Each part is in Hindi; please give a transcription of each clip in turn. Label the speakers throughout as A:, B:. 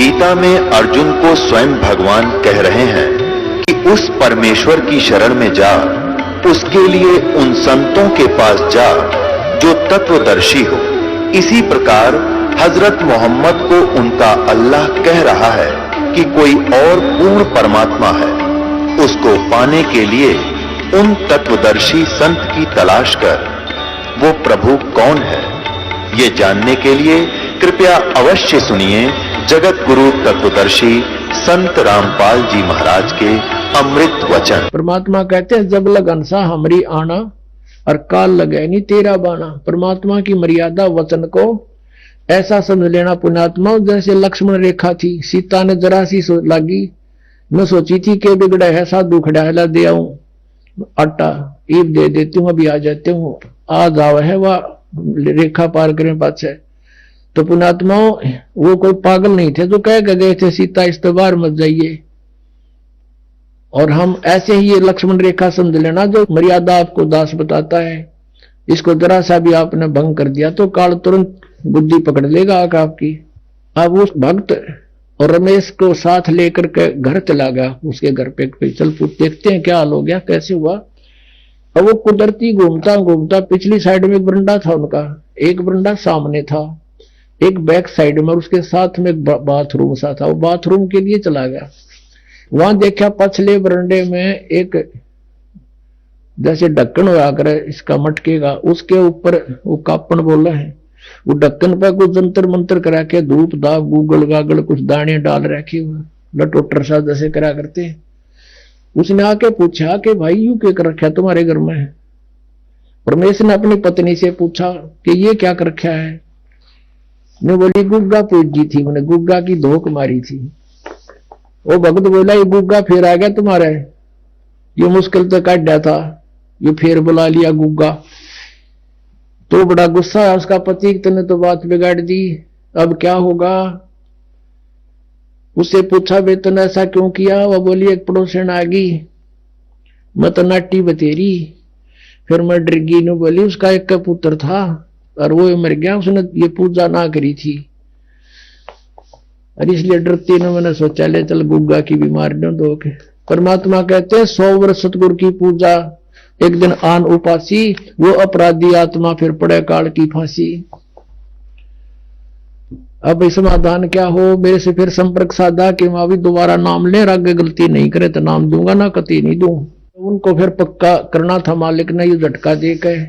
A: गीता में अर्जुन को स्वयं भगवान कह रहे हैं कि उस परमेश्वर की शरण में जा, उसके लिए उन संतों के पास जा जो तत्वदर्शी हो। इसी प्रकार हजरत मोहम्मद को उनका अल्लाह कह रहा है कि कोई और पूर्ण परमात्मा है। उसको पाने के लिए उन तत्वदर्शी संत की तलाश कर। वो प्रभु कौन है, ये जानने के लिए कृपया अवश्य सुनिए जगत गुरु तत्वदर्शी संत रामपाल जी महाराज के अमृत वचन।
B: परमात्मा कहते हैं जब लगन सा हमरी आना और काल लगे नहीं तेरा बाना। परमात्मा की मर्यादा वचन को ऐसा समझ लेना पुण्यात्मा, जैसे लक्ष्मण रेखा थी, सीता ने जरा सी लागी न सोची थी कि बिगड़ा है साधु खड़ा है, ला दे आऊं आटा ईब दे देती हूँ, अभी आ जाते हूँ, आ जाव है वह रेखा पार करें पाछे। तो पुण्यात्माओं वो कोई पागल नहीं थे जो कह गए थे सीता इस तो बाहर मत जाइए। और हम ऐसे ही ये लक्ष्मण रेखा समझ लेना, जो मर्यादा आपको दास बताता है, इसको जरा सा भी आपने भंग कर दिया तो काल तुरंत बुद्धि पकड़ लेगा आपकी। अब उस भक्त और रमेश को साथ लेकर के घर चला गया, उसके घर पे चल देखते हैं क्या हाल हो गया, कैसे हुआ। अब वो कुदरती घूमता घूमता पिछली साइड में एक बरंडा था उनका, एक बरंडा सामने था, एक बैक साइड में, और उसके साथ में एक बाथरूम सा था। वो बाथरूम के लिए चला गया, वहां देखा पछले बरंडे में एक जैसे ढक्कन हुआ कर इसका मटकेगा, उसके ऊपर वो कापन बोला है, वो ढक्कन पर कुछ जंतर मंतर करा के धूप दाप गूगल गागल कुछ दाने डाल रखे हुए, लटोटर सा जैसे करा करते हैं। उसने आके पूछा कि भाई यू क्या कर रखा तुम्हारे घर में। परमेश्वर ने अपनी पत्नी से पूछा कि ये क्या कर रखा है। ने बोली गुग्गा पूजी थी, मैंने गुग्गा की धोख मारी थी। वो भगत बोला ये गुग्गा फिर आ गया तुम्हारे, ये मुश्किल तो काट दिया था, ये फिर बुला लिया गुग्गा। तो बड़ा गुस्सा है उसका पति, तूने तो बात बिगाड़ दी, अब क्या होगा। उससे पूछा बे तूने ऐसा क्यों किया। वह बोली एक पड़ोसन आ गई, मैं तो नाटी बतेरी, फिर मैं डर गई। ने बोली उसका एक का पुत्र था और वो मर गया, उसने ये पूजा ना करी थी, और इसलिए डरती ने मैंने सोचा ले चल गुग्गा की बीमारी न दो के। परमात्मा कहते हैं 100 वर्ष सतगुरु की पूजा, एक दिन आन उपासी, वो अपराधी आत्मा फिर पड़े काल की फांसी। अब समाधान क्या हो, मेरे से फिर संपर्क साधा कि वहां भी दोबारा नाम ले, आगे गलती नहीं करे तो नाम दूंगा ना कति नहीं दूं। उनको फिर पक्का करना था मालिक ने, ये झटका दे के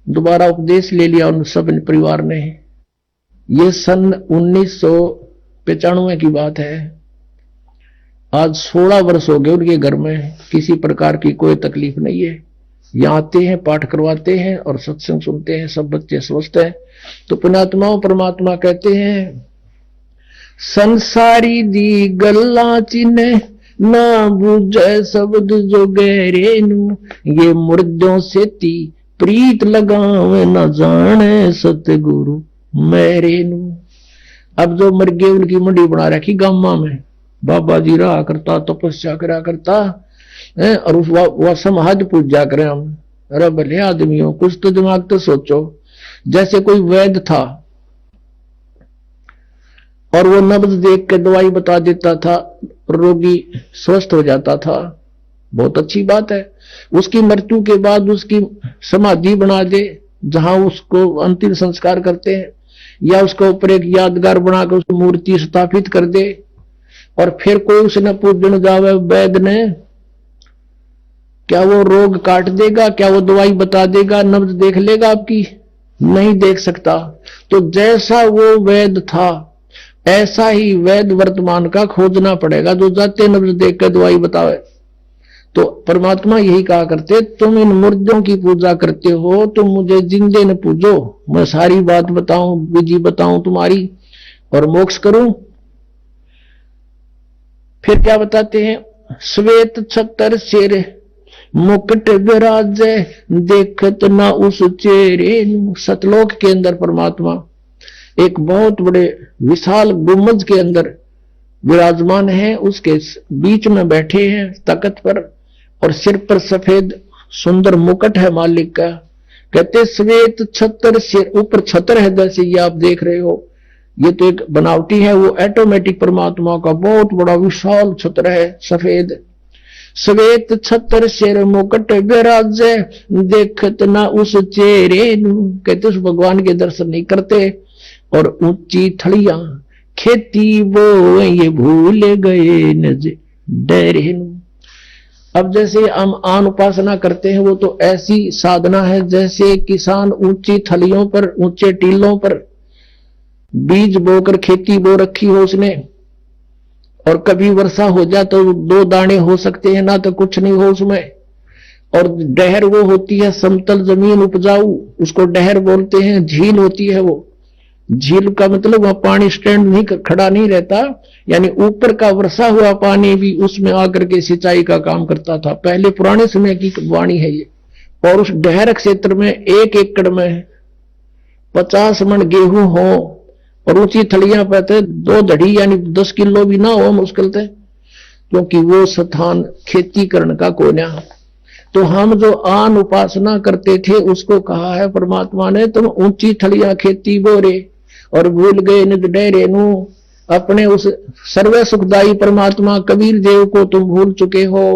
B: दोबारा उपदेश ले लिया उन सब परिवार ने। ये सन 1995 की बात है। आज 16 वर्ष हो गए उनके घर में किसी प्रकार की कोई तकलीफ नहीं है। यहाँ आते हैं, पाठ करवाते हैं और सत्संग सुनते हैं, सब बच्चे स्वस्थ हैं। तो पुण्यात्माओं परमात्मा कहते हैं संसारी दी गल्ला चिन्ह ना बूझे शब्द जो गहरे नू, ये मुर्दों से ती प्रीत लगावे न जाने सतगुरु मेरे नू। अब जो मर गए उनकी मंडी बना रखी गामा में, बाबा जी रहा करता, तपस्या करा करता है, और वह समाज पूजा करें हम। अरे भले आदमियों कुछ तो दिमाग तो सोचो। जैसे कोई वैद्य था और वो नब्ज देख के दवाई बता देता था, रोगी स्वस्थ हो जाता था, बहुत अच्छी बात है। उसकी मृत्यु के बाद उसकी समाधि बना दे जहां उसको अंतिम संस्कार करते हैं, या उसके ऊपर एक यादगार बनाकर उसकी मूर्ति स्थापित कर दे, और फिर कोई उसने पूजन जावे वैद्य ने, क्या वो रोग काट देगा, क्या वो दवाई बता देगा, नब्ज देख लेगा आपकी? नहीं देख सकता। तो जैसा वो वैद्य था ऐसा ही वैद्य वर्तमान का खोजना पड़ेगा, जो जाते नब्ज देख कर दवाई बतावे। तो परमात्मा यही कहा करते, तुम इन मुर्दों की पूजा करते हो, तुम मुझे जिंदे न पूजो, मैं सारी बात बताऊं, विधि बताऊं तुम्हारी और मोक्ष करूं। फिर क्या बताते हैं, श्वेत छतर सिर मुकुट विराजे, देखत ना उस चेहरे। सतलोक के अंदर परमात्मा एक बहुत बड़े विशाल गुम्बद के अंदर विराजमान है, उसके बीच में बैठे हैं तख्त पर, और सिर पर सफेद सुंदर मुकुट है मालिक का। कहते श्वेत छतर सिर, ऊपर छतर है जैसे ये आप देख रहे हो, ये तो एक बनावटी है, वो ऑटोमेटिक परमात्मा का बहुत बड़ा विशाल छत्र है, सफेद श्वेत छत्र शेर मुकुट विराजे, देखत ना उस चेहरे नू। कहते उस भगवान के दर्शन नहीं करते, और ऊंची थड़िया खेती वो ये भूल गए नज डरे नू। अब जैसे हम आन उपासना करते हैं, वो तो ऐसी साधना है जैसे किसान ऊंची थलियों पर, ऊंचे टीलों पर बीज बोकर खेती बो रखी हो उसने, और कभी वर्षा हो जाए तो 2 दाने हो सकते हैं, ना तो कुछ नहीं हो उसमें। और डहर वो होती है समतल जमीन उपजाऊ, उसको डहर बोलते हैं। झील होती है वो, झील का मतलब वहां पानी स्टैंड नहीं खड़ा नहीं रहता, यानी ऊपर का वर्षा हुआ पानी भी उसमें आकर के सिंचाई का काम करता था। पहले पुराने समय की वाणी है ये। और उस डहर क्षेत्र में 1 एकड़ में 50 मन गेहूं हो, और ऊंची थलियां पे 2 धड़ी यानी 10 किलो भी ना हो मुश्किल थे, क्योंकि वो स्थान खेती करने का कोन्या। तो हम जो आन उपासना करते थे उसको कहा है परमात्मा ने, तुम ऊंची थलियां खेती बोरे और भूल गए निज डेरे नू। अपने उस सर्व सुखदायी परमात्मा कबीर देव को तुम भूल चुके हो,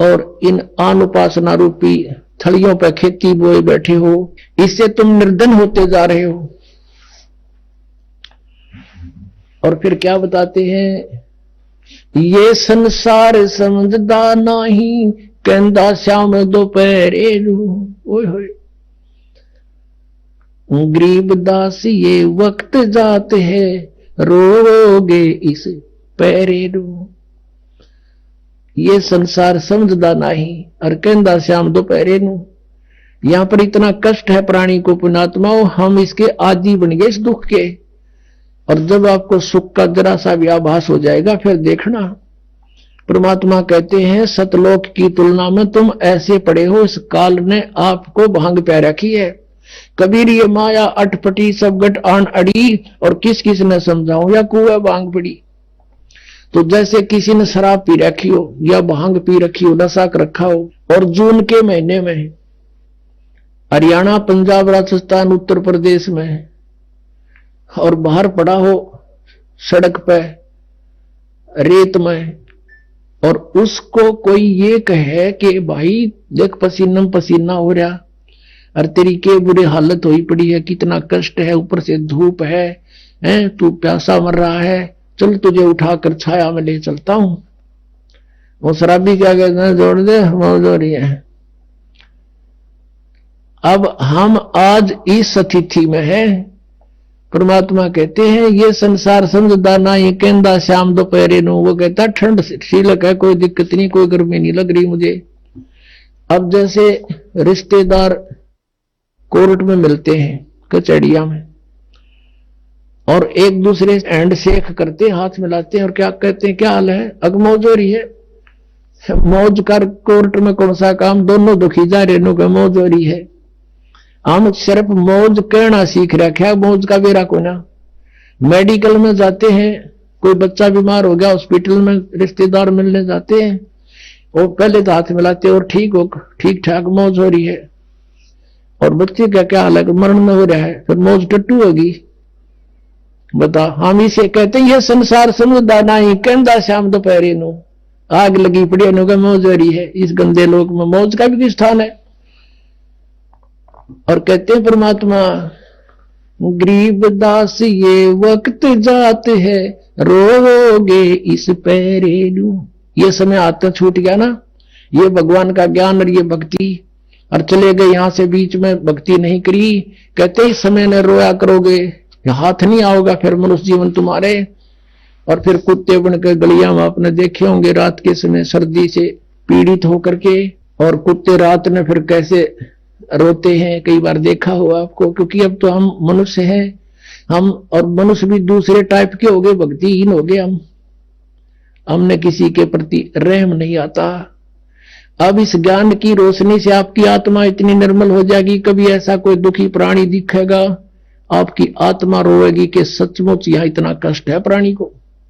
B: और इन आन उपासना रूपी थलियों पर खेती बोए बैठे हो, इससे तुम निर्धन होते जा रहे हो। और फिर क्या बताते हैं, ये संसार समझदा नहीं, कहंदा श्याम दोपहरे रू। ओए होए, गरीब दास ये वक्त जात है, रोगे इस पैरे रू। ये संसार समझदा नहीं, और कहंदा श्याम दोपहरे नू। यहां पर इतना कष्ट है प्राणी को पुण्यात्माओं, हम इसके आदी बन गए इस दुख के। और जब आपको सुख का जरा सा भी आभास हो जाएगा, फिर देखना परमात्मा कहते हैं सतलोक की तुलना में तुम ऐसे पड़े हो, इस काल ने आपको भांग प्या रखी है। कबीर ये माया अटपटी सब गट आन अड़ी, और किस किस ने समझाऊं या कुएं भांग पड़ी। तो जैसे किसी ने शराब पी रखी हो या भांग पी रखी हो, नशा कर रखा हो, और जून के महीने में हरियाणा पंजाब राजस्थान उत्तर प्रदेश में और बाहर पड़ा हो सड़क पे रेत में, और उसको कोई ये कहे कि भाई देख पसीना पसीना हो रहा, और तेरी के बुरी हालत हुई पड़ी है, कितना कष्ट है, ऊपर से धूप है, तू प्यासा मर रहा है, चल तुझे उठाकर छाया में ले चलता हूं। वो शराबी क्या कहते हैं, जोड़ दे मौज हो रही है। अब हम आज इस स्थिति में हैं। परमात्मा कहते हैं ये संसार समझदा नहीं, कहंदा श्याम दोपहरे नू। वो कहता ठंड शीलक है, कोई दिक्कत नहीं, कोई गर्मी नहीं लग रही मुझे। अब जैसे रिश्तेदार कोर्ट में मिलते हैं, कचहरिया में, और एक दूसरे हैंड शेक करते, हाथ मिलाते हैं, और क्या कहते हैं, क्या हाल है, अग मौज हो रही है। मौज कर कोर्ट में कौन सा काम, दोनों दुखी जा रहे का मौज हो रही है। हम सिर्फ मौज कहना सीख रखा है, मौज का बेरा को ना। मेडिकल में जाते हैं, कोई बच्चा बीमार हो गया, हॉस्पिटल में रिश्तेदार मिलने जाते हैं, वो पहले तो हाथ मिलाते और ठीक ठाक मौज हो रही है। और बच्चे का क्या हाल है, मरण में हो रहा है, फिर मौज टट्टू होगी। बता, हम इसे कहते हैं ये संसार समझदा नहीं, कहंदा श्याम दोपहरे नू। आग लगी पड़ी नो का मौज हो रही है। इस गंदे लोक में मौज का भी स्थान है। और कहते हैं परमात्मा गरीब दास ये वक्त जात है, रोगे इस पैरे नू। ये समय आता छूट गया ना, ये भगवान का ज्ञान और ये भक्ति, और चले गए यहां से, बीच में भक्ति नहीं करी। कहते इस समय ने रोया करोगे, हाथ नहीं आओगा फिर मनुष्य जीवन तुम्हारे। और फिर कुत्ते बनकर गलियां में आपने देखे होंगे रात के समय सर्दी से पीड़ित होकर के, और कुत्ते रात में फिर कैसे रोते हैं, कई बार देखा हुआ आपको। क्योंकि अब तो हम मनुष्य हैं, हम और मनुष्य भी दूसरे टाइप के हो गए, भक्तिहीन हो गए हम, हमने किसी के प्रति रहम नहीं आता। अब इस ज्ञान की रोशनी से आपकी आत्मा इतनी निर्मल हो जाएगी, कभी ऐसा कोई दुखी प्राणी दिखेगा, आपकी आत्मा रोएगी कि सचमुच यहां इतना कष्ट है प्राणी को।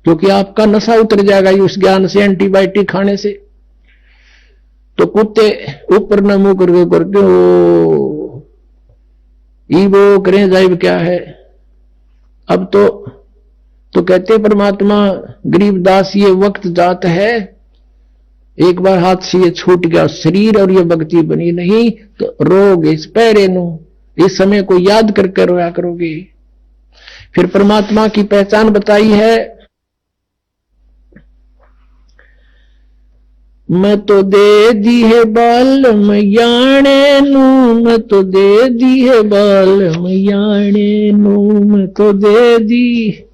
B: क्योंकि आपका नशा उतर जाएगा उस ज्ञान से, एंटीबायोटिक खाने से। तो कुत्ते ऊपर न मुंह करके वो करें जाइब क्या है, अब तो कहते परमात्मा गरीबदास ये वक्त जात है, एक बार हाथ से ये छूट गया शरीर और ये भक्ति बनी नहीं तो रोगे इस पैरे नु, इस समय को याद करके रोया करोगे। फिर परमात्मा की पहचान बताई है, मैं तो दे दी है बाल मैयाणे नू, मैं तो दे दी है बाल मैयाणे नू, मैं तो दे दी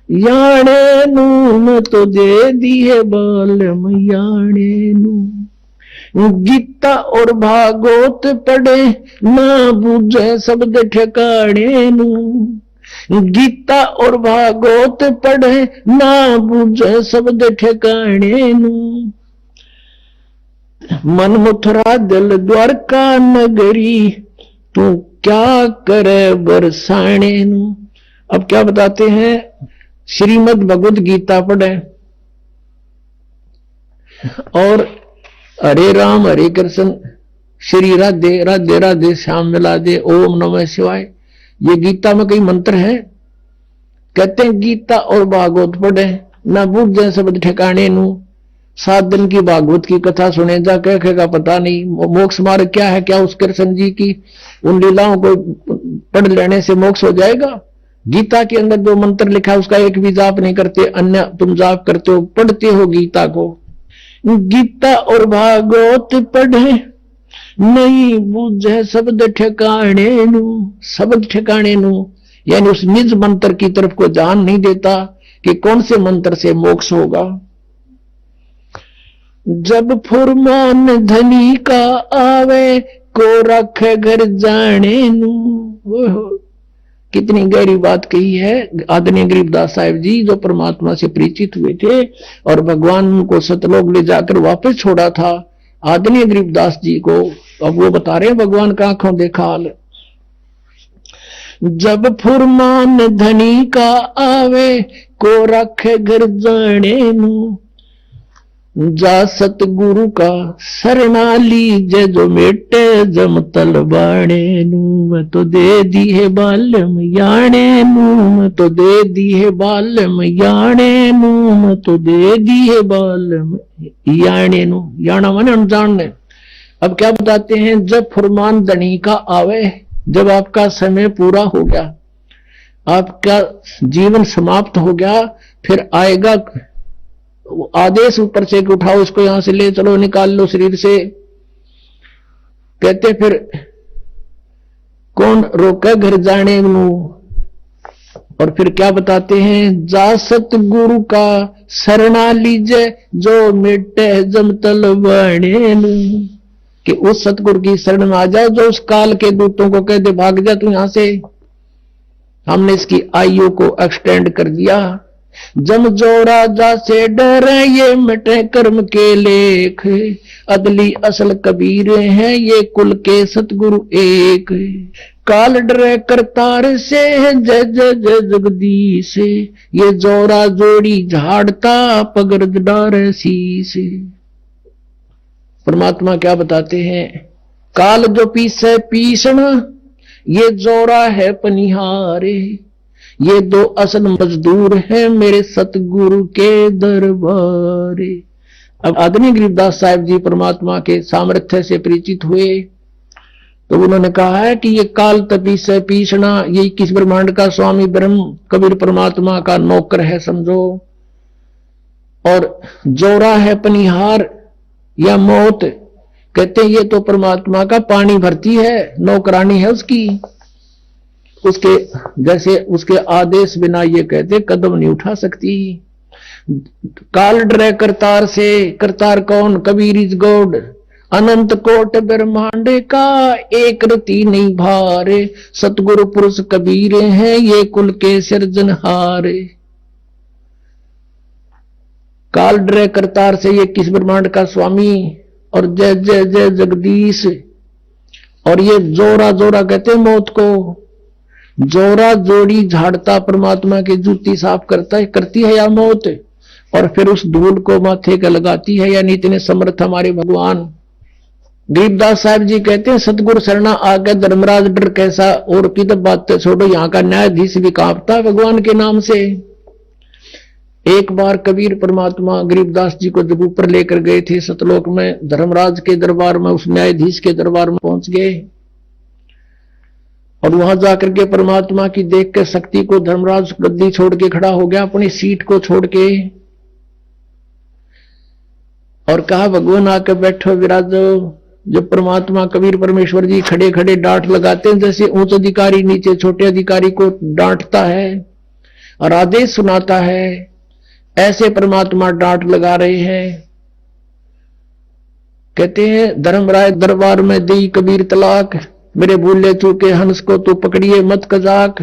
B: याणे नू, मैं तो दे दी है बाल मैयाणे नू। गीता और भागवत पढ़े ना बूझे शब्द ठिकाने नू, गीता और भागवत पढ़े ना बूझे शब्द ठिकाने नू। मन मथुरा दिल द्वारका नगरी, तू क्या करे बरसाने नू। अब क्या बताते हैं, श्रीमद् भगवद गीता पढ़े और हरे राम हरे कृष्ण श्री राधे राधे राधे श्याम मिला दे ओम नमः शिवाय, ये गीता में कई मंत्र है। कहते हैं गीता और भागवत पढ़े ना बूझे शब्द ठिकाने नू। 7 दिन की भागवत की कथा सुने जा कह पता नहीं मोक्ष मार्ग क्या है, क्या उस कृष्ण जी की उन लीलाओं को पढ़ लेने से मोक्ष हो जाएगा। गीता के अंदर जो मंत्र लिखा है उसका एक भी जाप नहीं करते, अन्य तुम जाप करते हो, पढ़ते हो गीता को। गीता और भागवत पढ़े नहीं बूझे शब्द ठिकाने नू, शब्द ठिकाने नू यानी उस निज मंत्र की तरफ को ध्यान नहीं देता कि कौन से मंत्र से मोक्ष होगा। जब फुरमान धनी का आवे को रखे घर जाने नू। कितनी गहरी बात कही है आदरणीय गरीबदास साहिब जी, जो परमात्मा से परिचित हुए थे और भगवान को सतलोक ले जाकर वापस छोड़ा था आदरणीय गरीबदास जी को। अब वो बता रहे हैं भगवान का आंखों देखा हाल। जब फुरमान धनी का आवे को रखे घर जाने नू, जा सतगुरु का शरणा लीजे जो मेटे जम तलबाणे नू। मैं तो दे दी है बालम याणे नू, मैं तो दे दी है बालम याणे नू, मैं तो दे दी है बालम याणे नू। याना माने अनजान ने। अब क्या बताते हैं, जब फुरमान धनी का आवे, जब आपका समय पूरा हो गया, आपका जीवन समाप्त हो गया, फिर आएगा आदेश ऊपर से कि उठाओ इसको, यहां से ले चलो, निकाल लो शरीर से। कहते फिर कौन रोके घर जाने नू। और फिर क्या बताते हैं, जा सतगुरु का शरणा लीजे जो मिटे जम तलवाने नू, कि उस सतगुरु की शरण में आ जाओ जो उस काल के दूतों को कह दे भाग जा तू यहां से। हमने इसकी आयु को एक्सटेंड कर दिया। जम जोड़ा जा से डरे ये मिटे कर्म के लेख, अदली असल कबीर हैं ये कुल के सतगुरु एक। काल डरे करतार से जय जय जय जगदीश, ये जोड़ा जोड़ी झाड़ता पगर डारे शीश। परमात्मा क्या बताते हैं, काल जो पीसे पीसना, ये जोड़ा है पनिहारे, ये 2 असल मजदूर हैं मेरे सतगुरु के दरबारे। अब आदरणीय गरीबदास साहिब जी परमात्मा के सामर्थ्य से परिचित हुए तो उन्होंने कहा है कि ये काल तपी से पीसना, ये किस ब्रह्मांड का स्वामी ब्रह्म कबीर परमात्मा का नौकर है समझो। और जोरा है पनिहार या मौत, कहते हैं ये तो परमात्मा का पानी भरती है, नौकरानी है उसकी। उसके जैसे उसके आदेश बिना ये कहते कदम नहीं उठा सकती। काल डरे करतार से, करतार कौन, कबीर इज गॉड। अनंत कोट ब्रह्मांड का एक रति नहीं भारे, सतगुरु पुरुष कबीर हैं ये कुल के सिरजनहार। काल डरे करतार से ये किस ब्रह्मांड का स्वामी, और जय जय जय जगदीश। और ये जोरा जोरा कहते मौत को, जोरा जोड़ी झाड़ता परमात्मा की जूती साफ करती है या मौत, और फिर उस धूल को माथे का लगाती है, यानी इतने समर्थ हमारे भगवान। गरीबदास साहब जी कहते हैं सतगुरु शरणा आगे धर्मराज डर कैसा, और की तो बात छोड़ो, यहाँ का न्यायाधीश भी कांपता है भगवान के नाम से। एक बार कबीर परमात्मा गरीबदास जी को जब ऊपर लेकर गए थे सतलोक में, धर्मराज के दरबार में, उस न्यायाधीश के दरबार में पहुंच गए, और वहां जाकर के परमात्मा की देख के शक्ति को धर्मराज गद्दी छोड़ के खड़ा हो गया, अपनी सीट को छोड़ के, और कहा भगवान आकर बैठो विराजो। जब परमात्मा कबीर परमेश्वर जी खड़े खड़े डांट लगाते हैं, जैसे उच्च अधिकारी नीचे छोटे अधिकारी को डांटता है और आदेश सुनाता है, ऐसे परमात्मा डांट लगा रहे हैं। कहते हैं धर्मराय दरबार में दी कबीर तलाक, मेरे भूले चूके हंस को तू पकड़िए मत कजाक।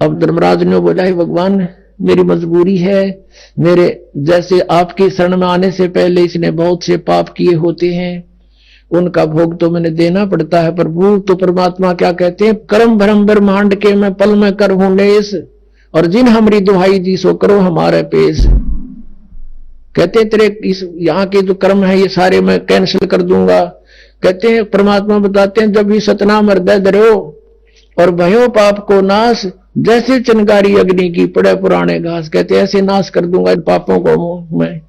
B: अब धर्मराज ने बोला है भगवान मेरी मजबूरी है, मेरे जैसे आपकी शरण में आने से पहले इसने बहुत से पाप किए होते हैं, उनका भोग तो मैंने देना पड़ता है प्रभु। तो परमात्मा क्या कहते हैं, कर्म भरम ब्रह्मांड के मैं पल में कर हूं नेस, और जिन हमारी दुहाई दी सो करो हमारे पेश। कहते तेरे इस यहाँ के जो कर्म है ये सारे मैं कैंसिल कर दूंगा। कहते हैं परमात्मा बताते हैं जब भी सतनाम हृदय धरो और भयो पाप को नाश, जैसे चिनगारी अग्नि की पड़े पुराने घास, कहते ऐसे नाश कर दूंगा इन पापों को मैं।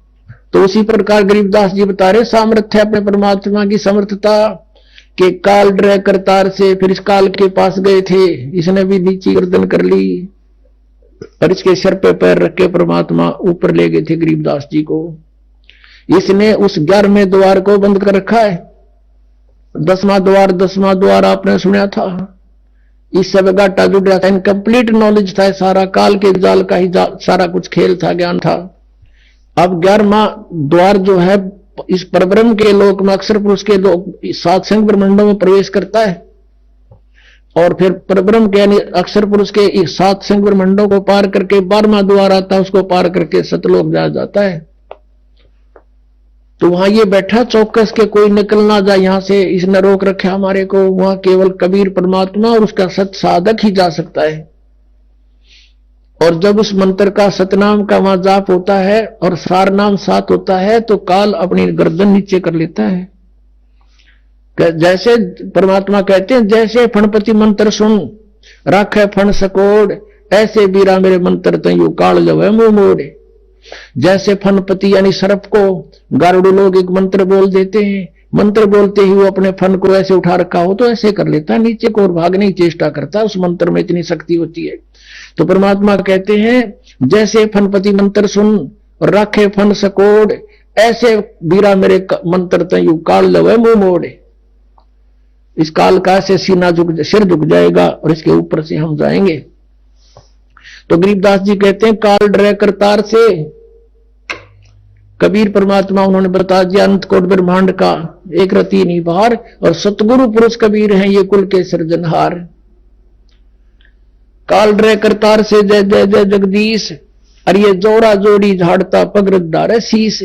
B: तो उसी प्रकार गरीबदास जी बता रहे सामर्थ्य अपने परमात्मा की समर्थता के काल ड्रे करतार से, फिर इस काल के पास गए थे, इसने भी नीची गर्दन कर ली और इसके सर पे पैर रख के परमात्मा ऊपर ले गए थे गरीबदास जी को। इसने उस 11वें द्वार को बंद कर रखा है। 10वां द्वार आपने सुना था, इस सब घाटा जुड़ रहा था, इनकम्प्लीट नॉलेज था, सारा काल के जाल का ही सारा कुछ खेल था, ज्ञान था। अब 11वां द्वार जो है इस परब्रह्म के लोक में अक्षर पुरुष के लोक 7 संग ब्रह्मांडों में प्रवेश करता है, और फिर परब्रह्म के यानी अक्षर पुरुष के 7 संग ब्रह्मांडों को पार करके 12वां द्वार आता है, उसको पार करके सतलोक जाया जाता है। तो वहां ये बैठा चौकस के कोई निकल ना जाए यहां से, इसने रोक रखा हमारे को। वहां केवल कबीर परमात्मा और उसका सत साधक ही जा सकता है। और जब उस मंत्र का सतनाम का वहां जाप होता है और सार नाम साथ होता है, तो काल अपनी गर्दन नीचे कर लेता है। जैसे परमात्मा कहते हैं जैसे फणपति मंत्र सुन राखे फण सकोड़, ऐसे बीरा मेरे मंत्र तयू काल जवे मुंह मोड़े। जैसे फनपति यानी सर्प को गारुड़ लोग एक मंत्र बोल देते हैं, मंत्र बोलते ही वो अपने फन को ऐसे उठा रखा हो तो ऐसे कर लेता है, नीचे को और भागने की चेष्टा करता है, उस मंत्र में इतनी शक्ति होती है। तो परमात्मा कहते हैं जैसे फनपति मंत्र सुन और राखे फन सकोड़, ऐसे बीरा मेरे मंत्र तयू काल लवे मुंह मोड़े। इस काल का से सीना सिर झुक जाएगा और इसके ऊपर से हम जाएंगे। तो गरीबदास जी कहते हैं काल डरे करतार से, कबीर परमात्मा उन्होंने बता दिया अनंत कोट ब्रह्मांड का एक रति निभार, और सतगुरु पुरुष कबीर हैं ये कुल के सृजनहार। काल डरे करतार से जय जय जय जगदीश, और ये जोड़ा जोड़ी झाड़ता पगरदार है शीश।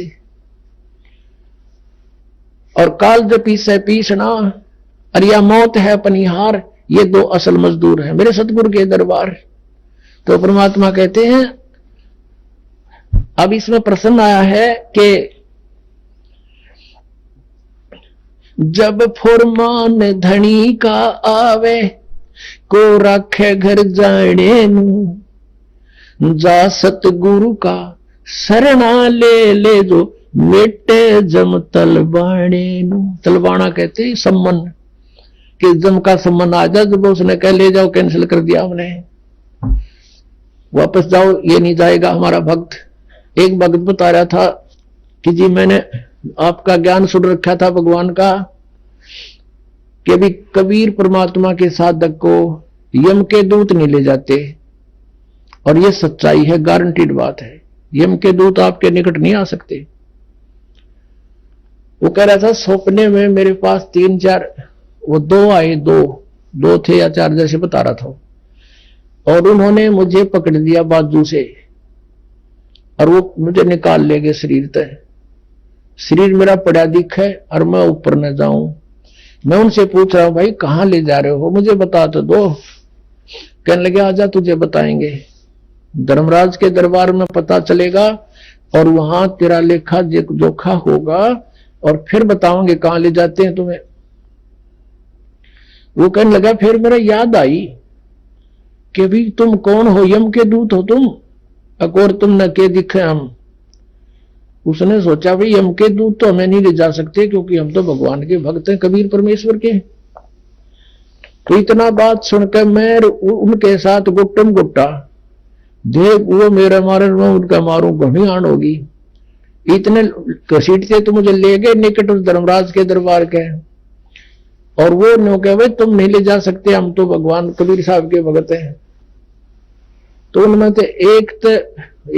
B: और काल जो पीसे पीसना, और यह मौत है पनिहार, ये 2 असल मजदूर हैं मेरे सतगुरु के दरबार। तो परमात्मा कहते हैं अब इसमें प्रश्न आया है कि जब फुरमान धनी का आवे को रखे घर जाने नू, जा सतगुरु का शरणा ले जो मेटे जम तलबाणे नू। तलबाना कहते हैं सम्मन, कि जम का सम्मन आ जाए, जब उसने कह ले जाओ कैंसिल कर दिया हमने, वापस जाओ ये नहीं जाएगा हमारा भक्त। एक भक्त बता रहा था कि जी मैंने आपका ज्ञान सुन रखा था भगवान का, कि अभी कबीर परमात्मा के साधक को यम के दूत नहीं ले जाते, और ये सच्चाई है, गारंटीड बात है, यम के दूत आपके निकट नहीं आ सकते। वो कह रहा था सपने में मेरे पास 3-4 वो 2 आए, 2 थे या 4 जैसे बता रहा था, और उन्होंने मुझे पकड़ लिया बाजू से और वो मुझे निकाल ले गए शरीर तक। शरीर मेरा पड़ा दिखे और मैं ऊपर न जाऊं। मैं उनसे पूछ रहा हूं भाई कहां ले जा रहे हो, मुझे बता तो दो। कहने लगे आजा तुझे बताएंगे, धर्मराज के दरबार में पता चलेगा और वहां तेरा लेखा जोखा होगा और फिर बताओगे कहां ले जाते हैं तुम्हें। वो कहने लगा फिर मेरा याद आई कि भी तुम कौन हो, यम के दूत हो तुम, अकोर तुम न के दिखे हम। उसने सोचा भाई यम के दूत तो हमें नहीं ले जा सकते क्योंकि हम तो भगवान के भक्त हैं, कबीर परमेश्वर के। तो इतना बात सुनकर मैं उनके साथ गुट्टम गुट्टा, देख वो मेरा मारे मैं उनका मारू, घमियान होगी। इतने घसीटते तो मुझे ले गए निकट उस धर्मराज के दरबार के, और वो नो कहे भाई तुम नहीं ले जा सकते, हम तो भगवान कबीर साहब के भगत हैं। तो उनमें से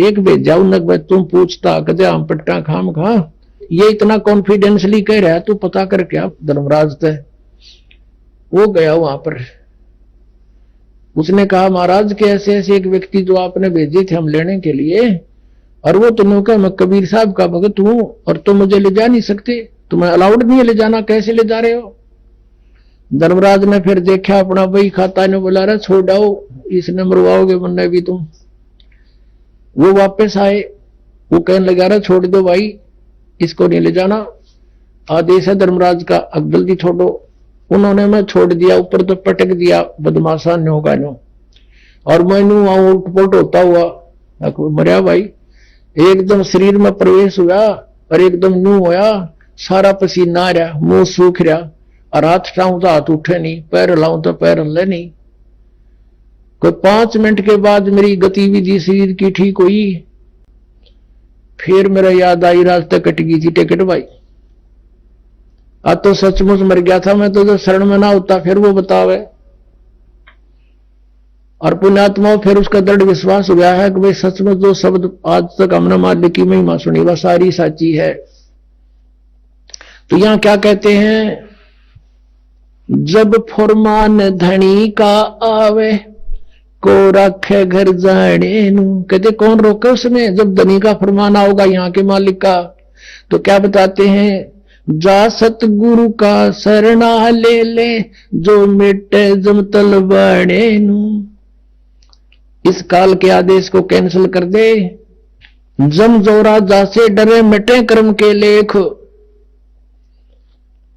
B: एक भेजा उन्हें भाई तुम पूछता कहते हम पट्टा खाम खा, ये इतना कॉन्फिडेंसली कह रहा है तू पता कर क्या धर्मराज थे। वो गया वहां पर, उसने कहा महाराज के ऐसे ऐसे एक व्यक्ति जो आपने भेजे थे हम लेने के लिए, और वो तुमने कहा मैं कबीर साहब का भगत हूं और तुम मुझे ले जा नहीं सकते, तुम्हें अलाउड नहीं है ले जाना, कैसे ले जा रहे हो। धर्मराज ने फिर देखा अपना बही खाता ने बोला रहा छोड़ आओ, इसने मरवाओगे वरना भी तुम। वो वापस आए, वो कहने लगा रहा छोड़ दो भाई, इसको नहीं ले जाना, आदेश है धर्मराज का, अब जल्दी छोड़ो। उन्होंने मैं छोड़ दिया, ऊपर तो पटक दिया बदमाशा नो का नो, और मैनू वहां उठपट होता हुआ मरिया भाई, एकदम शरीर में प्रवेश हुआ और एकदम नू होया, सारा पसीना आ रहा, मुंह सूख रहा, और हाथ उठाऊं तो हाथ उठे नहीं, पैर हिलाऊं तो पैर हिले नहीं। कोई 5 मिनट के बाद मेरी गतिविधि शरीर की ठीक हुई, फिर मेरा याद आई रास्ते कट गई थी टिकट भाई, आज तो सचमुच मर गया था मैं, तो जो शरण में ना होता फिर वो बतावे। और पुण्यात्माओं फिर उसका दृढ़ विश्वास हो गया है कि भाई सचमुच जो शब्द आज तक हमने मालिक की महिमा सुनी वह सारी साची है। तो यहां क्या कहते हैं, जब फुरमान धनी का आवे को रखे घर जाने नू, कहते कौन रोके उसने, जब धनी का फरमान आओगा यहाँ के मालिक का। तो क्या बताते हैं, जा सतगुरु का शरणा ले ले जो मिटे जमतल बने नू। इस काल के आदेश को कैंसिल कर दे, जम जोरा जासे डरे मिटे कर्म के लेख।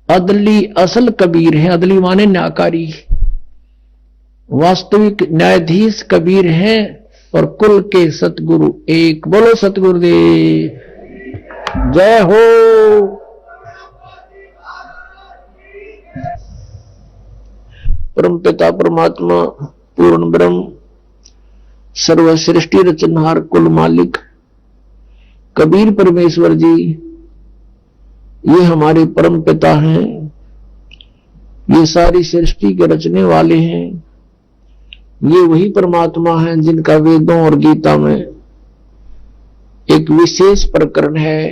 B: अदली असल कबीर है, अदली माने न्यायकारी, वास्तविक न्यायाधीश कबीर हैं, और कुल के सतगुरु एक। बोलो सतगुरुदेव जय हो। परम पिता परमात्मा पूर्ण ब्रह्म सर्वश्रेष्ठी रचनहार कुल मालिक कबीर परमेश्वर जी, ये हमारे परम पिता हैं, ये सारी सृष्टि के रचने वाले हैं। ये वही परमात्मा हैं जिनका वेदों और गीता में एक विशेष प्रकरण है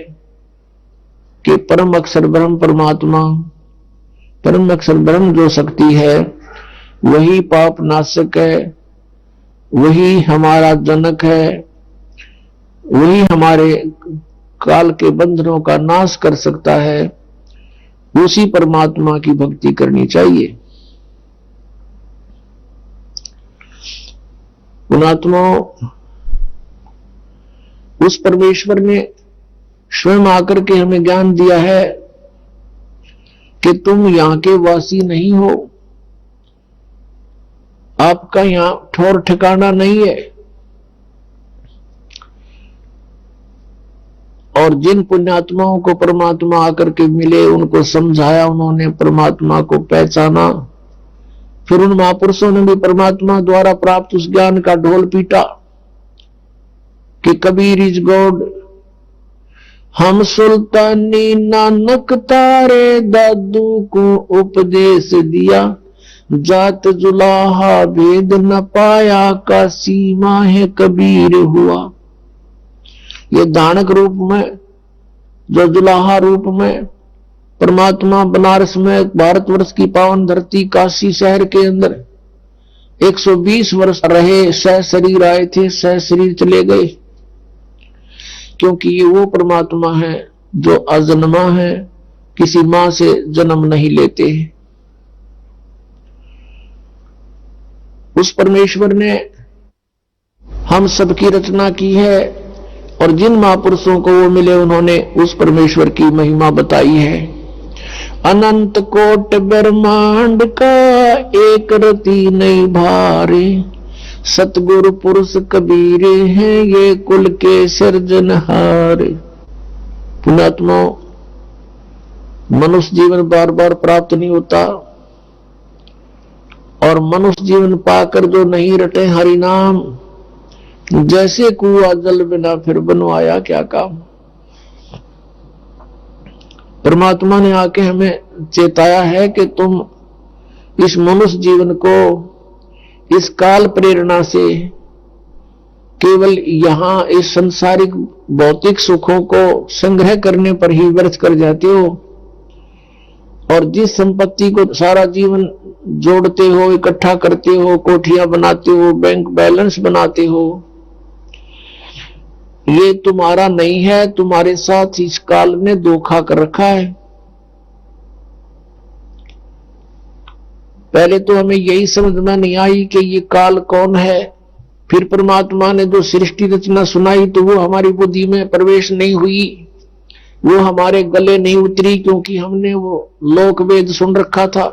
B: कि परम अक्षर ब्रह्म परमात्मा, परम अक्षर ब्रह्म जो शक्ति है वही पाप नाशक है, वही हमारा जनक है, वही हमारे काल के बंधनों का नाश कर सकता है। उसी परमात्मा की भक्ति करनी चाहिए। पुणात्मा, उस परमेश्वर ने स्वयं आकर के हमें ज्ञान दिया है कि तुम यहां के वासी नहीं हो, आपका यहां ठौर ठिकाना नहीं है। और जिन पुण्यात्माओं को परमात्मा आकर के मिले, उनको समझाया, उन्होंने परमात्मा को पहचाना, फिर उन महापुरुषों ने भी परमात्मा द्वारा प्राप्त उस ज्ञान का ढोल पीटा कि कबीर इज गॉड। हम सुल्तानी नानक तारे दादू को उपदेश दिया, जात जुलाहा भेद न पाया, का सीमा है कबीर हुआ। ये दानक रूप में, जो जुलाहा रूप में परमात्मा बनारस में, भारतवर्ष की पावन धरती काशी शहर के अंदर 120 वर्ष रहे, सह शरीर आए थे, सह शरीर चले गए, क्योंकि ये वो परमात्मा है जो अजन्मा है, किसी मां से जन्म नहीं लेते। उस परमेश्वर ने हम सबकी रचना की है, और जिन महापुरुषों को वो मिले उन्होंने उस परमेश्वर की महिमा बताई है। अनंत कोट ब्रह्मांड का एक रति नहीं भारे, सतगुरु पुरुष कबीरे हैं ये कुल के सिरजनहार। पुण्यात्मा, मनुष्य जीवन बार बार प्राप्त नहीं होता, और मनुष्य जीवन पाकर जो नहीं रटे हरि नाम, जैसे कुआं जल बिना फिर बनवाया क्या काम। परमात्मा ने आके हमें चेताया है कि तुम इस मनुष्य जीवन को इस काल प्रेरणा से केवल यहां इस संसारिक भौतिक सुखों को संग्रह करने पर ही व्यर्थ कर जाते हो, और जिस संपत्ति को सारा जीवन जोड़ते हो, इकट्ठा करते हो, कोठियां बनाते हो, बैंक बैलेंस बनाते हो, ये तुम्हारा नहीं है, तुम्हारे साथ इस काल ने धोखा कर रखा है। पहले तो हमें यही समझ में नहीं आई कि ये काल कौन है। फिर परमात्मा ने जो सृष्टि रचना सुनाई तो वो हमारी बुद्धि में प्रवेश नहीं हुई, वो हमारे गले नहीं उतरी, क्योंकि हमने वो लोक वेद सुन रखा था।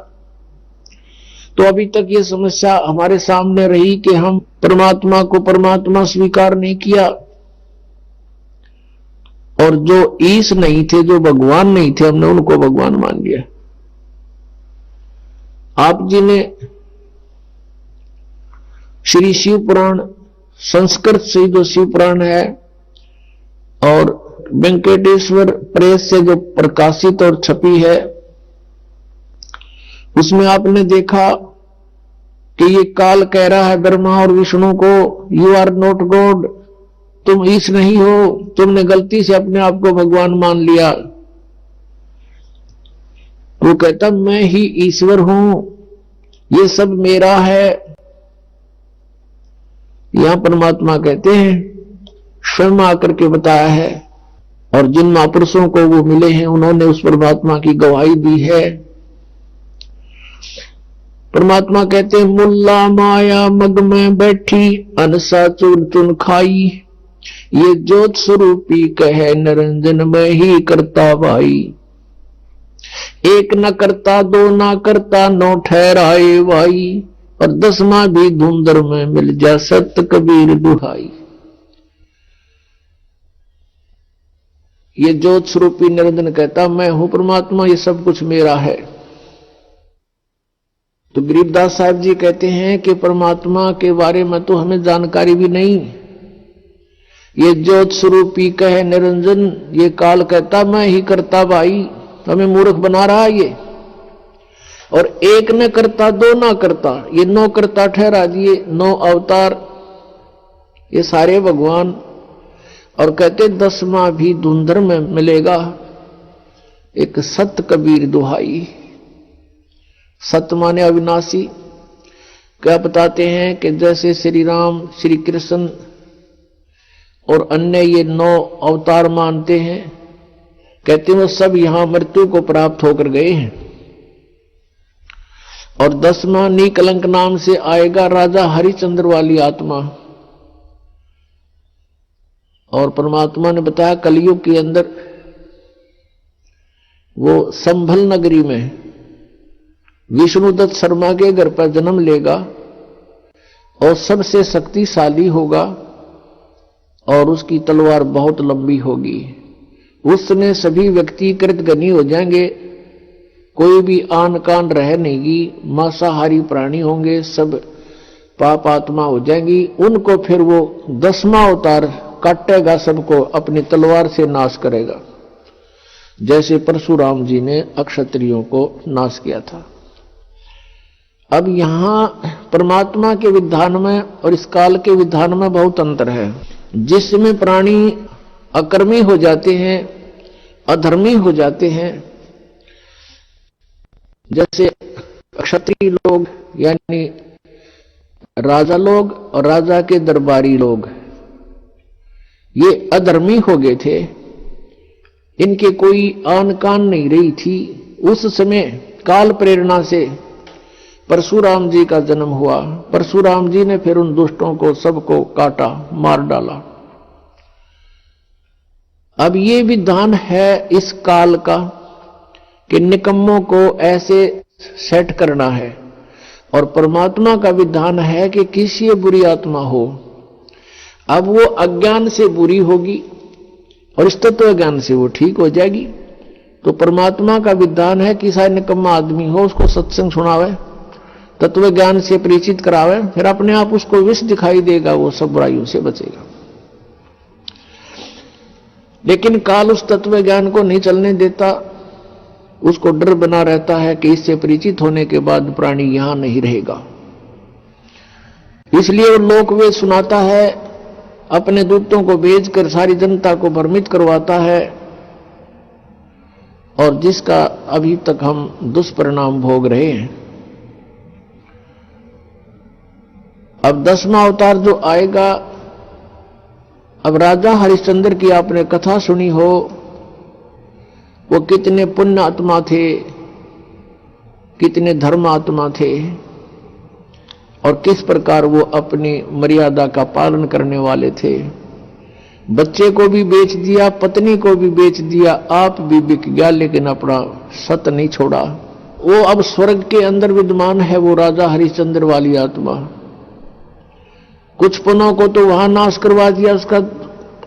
B: तो अभी तक ये समस्या हमारे सामने रही कि हम परमात्मा को परमात्मा स्वीकार नहीं किया, और जो ईश नहीं थे, जो भगवान नहीं थे, हमने उनको भगवान मान लिया। आप जी ने श्री शिव पुराण, संस्कृत से जो शिव पुराण है और वेंकटेश्वर प्रेस से जो प्रकाशित और छपी है, उसमें आपने देखा कि ये काल कह रहा है ब्रह्मा और विष्णु को, यू आर नॉट गॉड, तुम ईश नहीं हो, तुमने गलती से अपने आप को भगवान मान लिया। वो कहता मैं ही ईश्वर हूं, ये सब मेरा है। यहां परमात्मा कहते हैं, स्वयं आकर के बताया है, और जिन महापुरुषों को वो मिले हैं उन्होंने उस परमात्मा की गवाही दी है। परमात्मा कहते हैं, मुल्ला माया मग में बैठी, अनसा चुन चुन खाई, ये ज्योत स्वरूपी कहे निरंजन में ही करता भाई। एक न करता, दो न करता, नौ ठहराए भाई, और 10वां भी धुंधर में मिल जा सत कबीर दुहाई। ये ज्योत स्वरूपी निरंजन कहता मैं हूं परमात्मा, ये सब कुछ मेरा है। तो गरीबदास साहब जी कहते हैं कि परमात्मा के बारे में तो हमें जानकारी भी नहीं। ये ज्योत स्वरूपी कहे निरंजन, ये काल कहता मैं ही करता भाई, हमें मूर्ख बना रहा है ये। और एक न करता, दो ना करता, ये 9 करता ठहरा दिए, 9 अवतार, ये सारे भगवान। और कहते 10वां भी धुंधर में मिलेगा, एक सत कबीर दुहाई। सत माने अविनाशी। क्या बताते हैं कि जैसे श्री राम, श्री कृष्ण और अन्य ये 9 अवतार मानते हैं, कहते हैं वो सब यहां मृत्यु को प्राप्त होकर गए हैं। और 10वां निकलंक नाम से आएगा राजा हरिश्चंद्र वाली आत्मा। और परमात्मा ने बताया कलयुग के अंदर वो संभल नगरी में विष्णुदत्त शर्मा के घर पर जन्म लेगा, और सबसे शक्तिशाली होगा, और उसकी तलवार बहुत लंबी होगी। उसने सभी व्यक्तिकृत गनी हो जाएंगे, कोई भी आन कान रह नहीं, मांसाहारी प्राणी होंगे, सब पाप आत्मा हो जाएंगी। उनको फिर वो 10वां अवतार काटेगा, सबको अपनी तलवार से नाश करेगा, जैसे परशुराम जी ने अक्षत्रियों को नाश किया था। अब यहां परमात्मा के विधान में और इस काल के विधान में बहुत अंतर है। जिसमें प्राणी अकर्मी हो जाते हैं, अधर्मी हो जाते हैं, जैसे क्षत्रिय लोग यानी राजा लोग और राजा के दरबारी लोग, ये अधर्मी हो गए थे, इनके कोई आन कान नहीं रही थी। उस समय काल प्रेरणा से परशुराम जी का जन्म हुआ। परशुराम जी ने फिर उन दुष्टों को सबको काटा, मार डाला। अब ये विधान है इस काल का कि निकम्मों को ऐसे सेट करना है, और परमात्मा का विधान है कि किसी बुरी आत्मा हो, अब वो अज्ञान से बुरी होगी और इस तत्व ज्ञान से वो ठीक हो जाएगी। तो परमात्मा का विधान है कि शायद निकम्मा आदमी हो उसको सत्संग सुनावे, तत्व ज्ञान से परिचित करावे, फिर अपने आप उसको विष दिखाई देगा, वो सब बुराइयों से बचेगा। लेकिन काल उस तत्व ज्ञान को नहीं चलने देता, उसको डर बना रहता है कि इससे परिचित होने के बाद प्राणी यहां नहीं रहेगा। इसलिए वो लोकवेद सुनाता है, अपने दूतों को भेजकर सारी जनता को भ्रमित करवाता है, और जिसका अभी तक हम दुष्परिणाम भोग रहे हैं। अब 10वां अवतार जो आएगा, अब राजा हरिश्चंद्र की आपने कथा सुनी हो, वो कितने पुण्य आत्मा थे, कितने धर्म आत्मा थे, और किस प्रकार वो अपनी मर्यादा का पालन करने वाले थे। बच्चे को भी बेच दिया, पत्नी को भी बेच दिया, आप भी बिक गया, लेकिन अपना सत नहीं छोड़ा। वो अब स्वर्ग के अंदर विद्यमान है, वो राजा हरिश्चंद्र वाली आत्मा। कुछ पुनों को तो वहां नाश करवा दिया उसका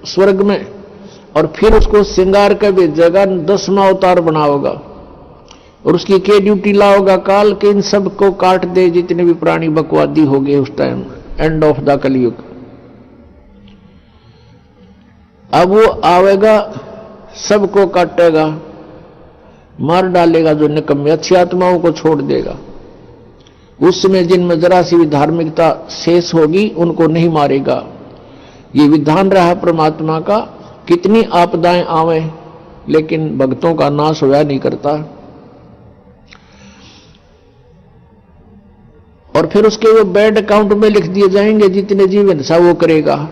B: स्वर्ग में, और फिर उसको श्रृंगार कर भेजेगा, 10वां अवतार बनाओगा, और उसकी क्या ड्यूटी लाओगा काल के इन सब को काट दे, जितने भी प्राणी बकवादी हो गए उस टाइम, एंड ऑफ द कलयुग। अब वो आवेगा, सबको काटेगा, मार डालेगा जो निकम्मे, अच्छी आत्माओं को छोड़ देगा। उस समय जिनमें जरा सी भी धार्मिकता शेष होगी उनको नहीं मारेगा। ये विधान रहा परमात्मा का, कितनी आपदाएं आवे लेकिन भक्तों का नाश होया नहीं करता। और फिर उसके वो बैड अकाउंट में लिख दिए जाएंगे, जितने जीव हिंसा वो करेगा।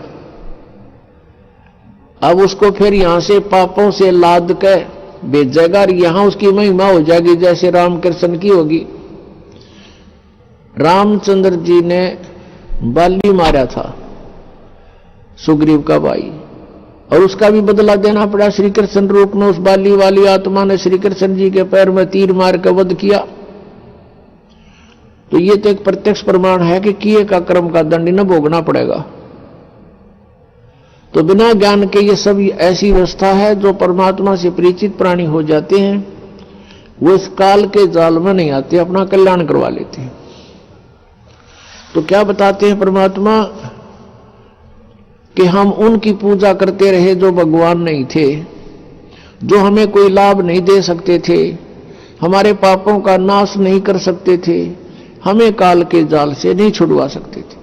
B: अब उसको फिर यहां से पापों से लाद के भेजेगा, और यहां उसकी महिमा हो जाएगी जैसे रामकृष्ण की होगी। रामचंद्र जी ने बाली मारा था, सुग्रीव का भाई, और उसका भी बदला देना पड़ा श्री कृष्ण रूप में। उस बाली वाली आत्मा ने श्री कृष्ण जी के पैर में तीर मार कर वध किया। तो ये तो एक प्रत्यक्ष प्रमाण है कि किए का कर्म का दंड न भोगना पड़ेगा। तो बिना ज्ञान के ये सब ऐसी व्यवस्था है, जो परमात्मा से परिचित प्राणी हो जाते हैं वो इस काल के जाल में नहीं आते, अपना कल्याण करवा लेते हैं। तो क्या बताते हैं परमात्मा कि हम उनकी पूजा करते रहे जो भगवान नहीं थे, जो हमें कोई लाभ नहीं दे सकते थे, हमारे पापों का नाश नहीं कर सकते थे, हमें काल के जाल से नहीं छुड़वा सकते थे।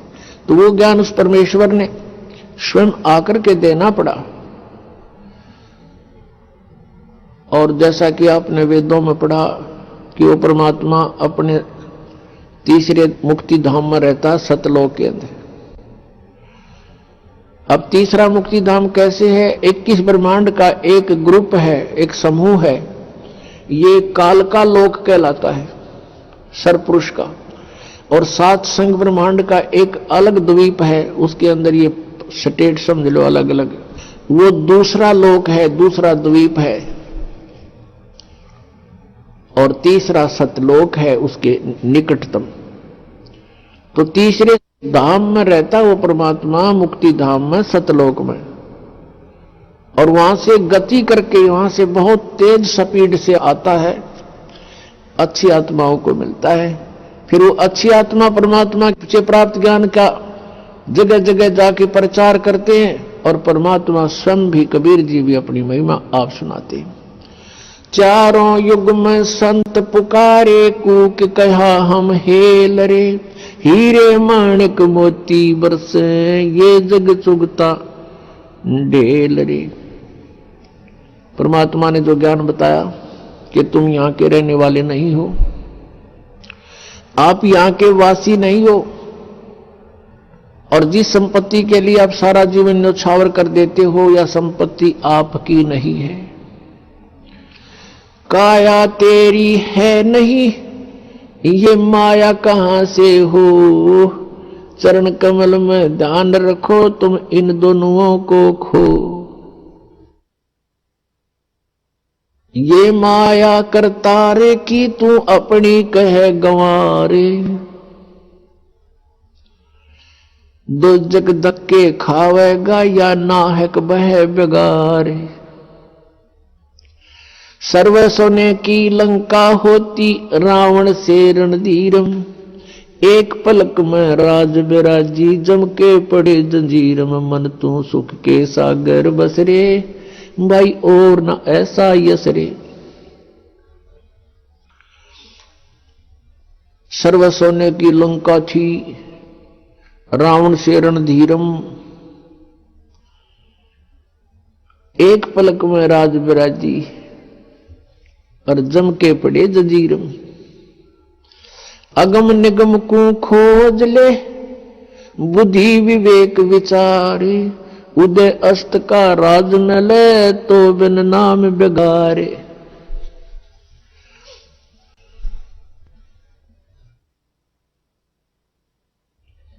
B: तो वो ज्ञान उस परमेश्वर ने स्वयं आकर के देना पड़ा। और जैसा कि आपने वेदों में पढ़ा कि वो परमात्मा अपने तीसरे मुक्ति धाम में रहता, सतलोक के अंदर। अब तीसरा मुक्ति धाम कैसे है? 21 ब्रह्मांड का एक ग्रुप है, एक समूह है, ये काल का लोक कहलाता है, सरपुरुष का। और 7 संग ब्रह्मांड का एक अलग द्वीप है, उसके अंदर ये स्टेट समझ लो अलग अलग, वो दूसरा लोक है, दूसरा द्वीप है। और तीसरा सतलोक है उसके निकटतम। तो तीसरे धाम में रहता वो परमात्मा, मुक्ति धाम में, सतलोक में। और वहां से गति करके वहां से बहुत तेज स्पीड से आता है, अच्छी आत्माओं को मिलता है। फिर वो अच्छी आत्मा परमात्मा से प्राप्त ज्ञान का जगह जगह जाके प्रचार करते हैं, और परमात्मा स्वयं भी, कबीर जी भी अपनी महिमा आप सुनाते हैं। चारों युग में संत पुकारे, कूक कहा हम हेल रे, हीरे माणिक मोती बरसे, ये जग चुगता ढेल रे। परमात्मा ने जो ज्ञान बताया कि तुम यहां के रहने वाले नहीं हो, आप यहां के वासी नहीं हो, और जिस संपत्ति के लिए आप सारा जीवन न्यौछावर कर देते हो, यह संपत्ति आपकी नहीं है। काया तेरी है नहीं, ये माया कहां से हो, चरण कमल में ध्यान रखो, तुम इन दोनों को खो। ये माया करता रे की तू अपनी कह गंवारे, दो जग धक्के खावेगा या नाहक बह बिगारे। सर्व सोने की लंका होती रावण से रणधीरम, एक पलक में राज बिराजी जम के पड़े जंजीरम। मन तू सुख के सागर बसरे, भाई और न ऐसा यसरे। सर्व सोने की लंका थी, रावण से रणधीरम, एक पलक में राज बिराजी और जम के पड़े जंजीरम। अगम निगम को खोज ले, बुद्धि विवेक विचारे, उदय अस्त का राज न ले तो बिन नाम बिगारे।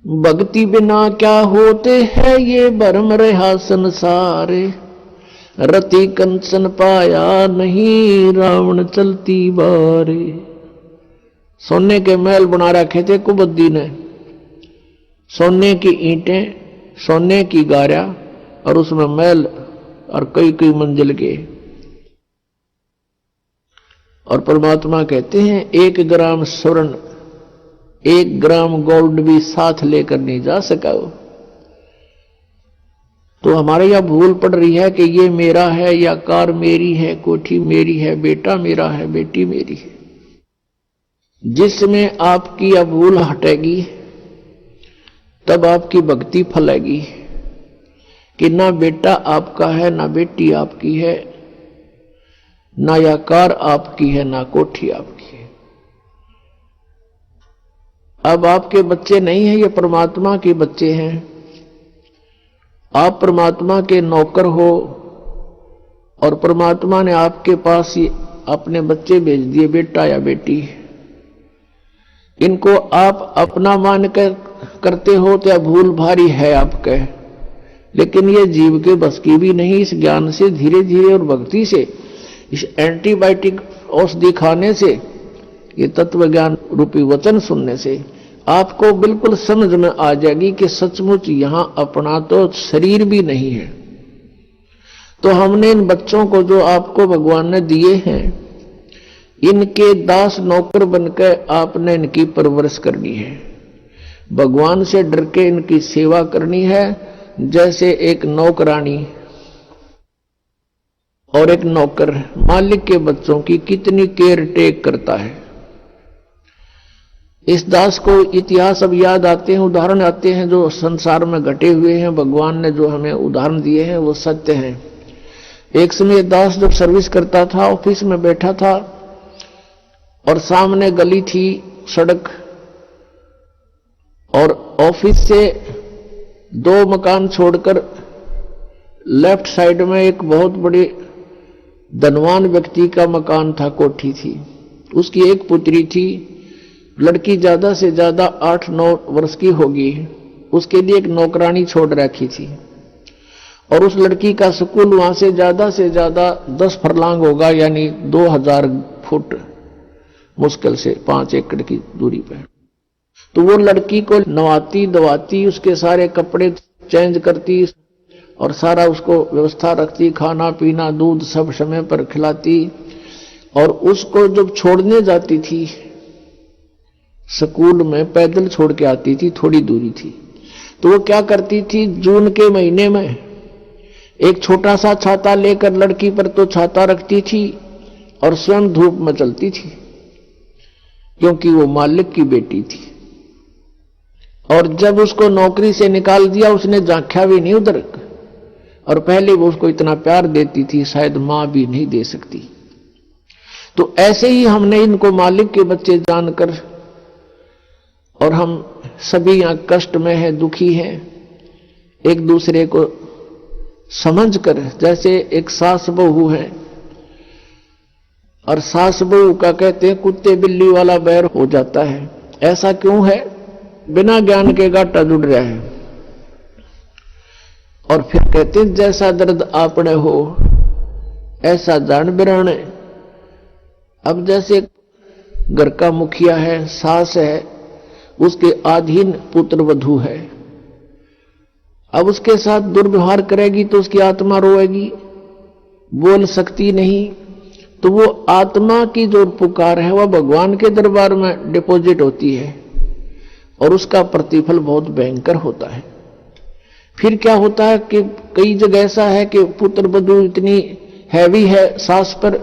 B: भक्ति बिना क्या होते हैं ये भरम रहा संसारे, रति कंचन पाया नहीं रावण चलती बारे। सोने के महल बना रखे थे कुबद्दी ने, सोने की ईंटें, सोने की गारा और उसमें महल और कई कई मंजिल के। और परमात्मा कहते हैं 1 ग्राम स्वर्ण 1 ग्राम गोल्ड भी साथ लेकर नहीं जा सका। तो हमारे यहां भूल पड़ रही है कि ये मेरा है या कार मेरी है, कोठी मेरी है, बेटा मेरा है, बेटी मेरी है। जिसमें आपकी यह भूल हटेगी तब आपकी भक्ति फलेगी कि ना बेटा आपका है, ना बेटी आपकी है, ना यह कार आपकी है, ना कोठी आपकी है। अब आपके बच्चे नहीं हैं, ये परमात्मा के बच्चे हैं। आप परमात्मा के नौकर हो और परमात्मा ने आपके पास ही अपने बच्चे भेज दिए, बेटा या बेटी। इनको आप अपना मान कर करते हो तो भूल भारी है आपके, लेकिन ये जीव के बस की भी नहीं। इस ज्ञान से धीरे धीरे और भक्ति से, इस एंटीबायोटिक औषधि खाने से, ये तत्व ज्ञान रूपी वचन सुनने से आपको बिल्कुल समझ में आ जाएगी कि सचमुच यहां अपना तो शरीर भी नहीं है। तो हमने इन बच्चों को जो आपको भगवान ने दिए हैं, इनके दास नौकर बनकर आपने इनकी परवरिश करनी है। भगवान से डर के इनकी सेवा करनी है, जैसे एक नौकरानी और एक नौकर मालिक के बच्चों की कितनी केयर टेक करता है। इस दास को इतिहास अब याद आते हैं, उदाहरण आते हैं जो संसार में घटे हुए हैं। भगवान ने जो हमें उदाहरण दिए हैं वो सत्य हैं। एक समय दास जब सर्विस करता था, ऑफिस में बैठा था और सामने गली थी, सड़क, और ऑफिस से 2 मकान छोड़कर लेफ्ट साइड में एक बहुत बड़े धनवान व्यक्ति का मकान था, कोठी थी। उसकी एक पुत्री थी, लड़की ज्यादा से ज्यादा 8-9 वर्ष की होगी। उसके लिए एक नौकरानी छोड़ रखी थी और उस लड़की का स्कूल वहां से ज्यादा 10 फरलांग होगा, यानी 2000 फुट मुश्किल से 5 एकड़ की दूरी पर। तो वो लड़की को नवाती धवाती, उसके सारे कपड़े चेंज करती और सारा उसको व्यवस्था रखती, खाना पीना दूध सब समय पर खिलाती। और उसको जब छोड़ने जाती थी स्कूल में, पैदल छोड़ के आती थी, थोड़ी दूरी थी, तो वो क्या करती थी, जून के महीने में एक छोटा सा छाता लेकर लड़की पर तो छाता रखती थी और स्वयं धूप में चलती थी, क्योंकि वो मालिक की बेटी थी। और जब उसको नौकरी से निकाल दिया, उसने झांका भी नहीं उधर, और पहले वो उसको इतना प्यार देती थी शायद मां भी नहीं दे सकती। तो ऐसे ही हमने इनको मालिक के बच्चे जानकर, और हम सभी यहां कष्ट में हैं, दुखी हैं, एक दूसरे को समझकर, जैसे एक सास बहू है और सास बहू का कहते हैं कुत्ते बिल्ली वाला बैर हो जाता है। ऐसा क्यों है? बिना ज्ञान के गाटा जुड़ रहा है। और फिर कहते हैं जैसा दर्द आपने हो ऐसा जान बिराने, अब जैसे घर का मुखिया है, सास है, उसके अधीन पुत्र वधू है, अब उसके साथ दुर्व्यवहार करेगी तो उसकी आत्मा रोएगी, बोल सकती नहीं। तो वो आत्मा की जो पुकार है वह भगवान के दरबार में डिपॉजिट होती है और उसका प्रतिफल बहुत भयंकर होता है। फिर क्या होता है कि कई जगह ऐसा है कि पुत्र वधू इतनी हैवी है सास पर,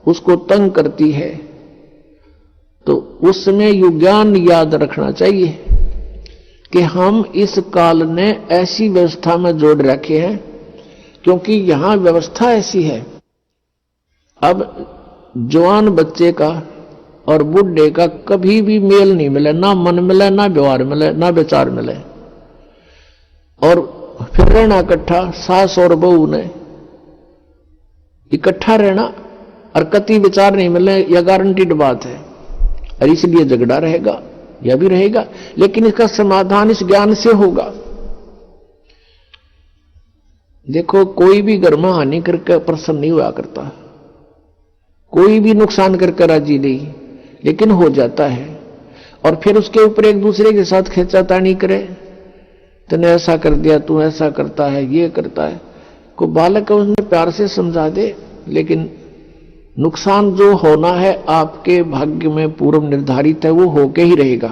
B: उसको तंग करती है, तो उस समय यू ज्ञान याद रखना चाहिए कि हम इस काल ने ऐसी व्यवस्था में जोड़ रखे हैं, क्योंकि यहां व्यवस्था ऐसी है। अब जवान बच्चे का और बुढ़े का कभी भी मेल नहीं मिले, ना मन मिले, ना व्यवहार मिले, ना विचार मिले, और फिर रहना इकट्ठा, सास और बहू ने इकट्ठा रहना और कति विचार नहीं मिले, यह गारंटीड बात है, और इसलिए झगड़ा रहेगा, यह भी रहेगा। लेकिन इसका समाधान इस ज्ञान से होगा। देखो, कोई भी घर में हानि करके प्रसन्न नहीं हुआ करता, कोई भी नुकसान करके राजी नहीं, लेकिन हो जाता है। और फिर उसके ऊपर एक दूसरे के साथ खींचातानी करे, तूने ऐसा कर दिया, तू ऐसा करता है, ये करता है। को बालक है उसने प्यार से समझा दे, लेकिन नुकसान जो होना है आपके भाग्य में पूर्व निर्धारित है, वो होके ही रहेगा।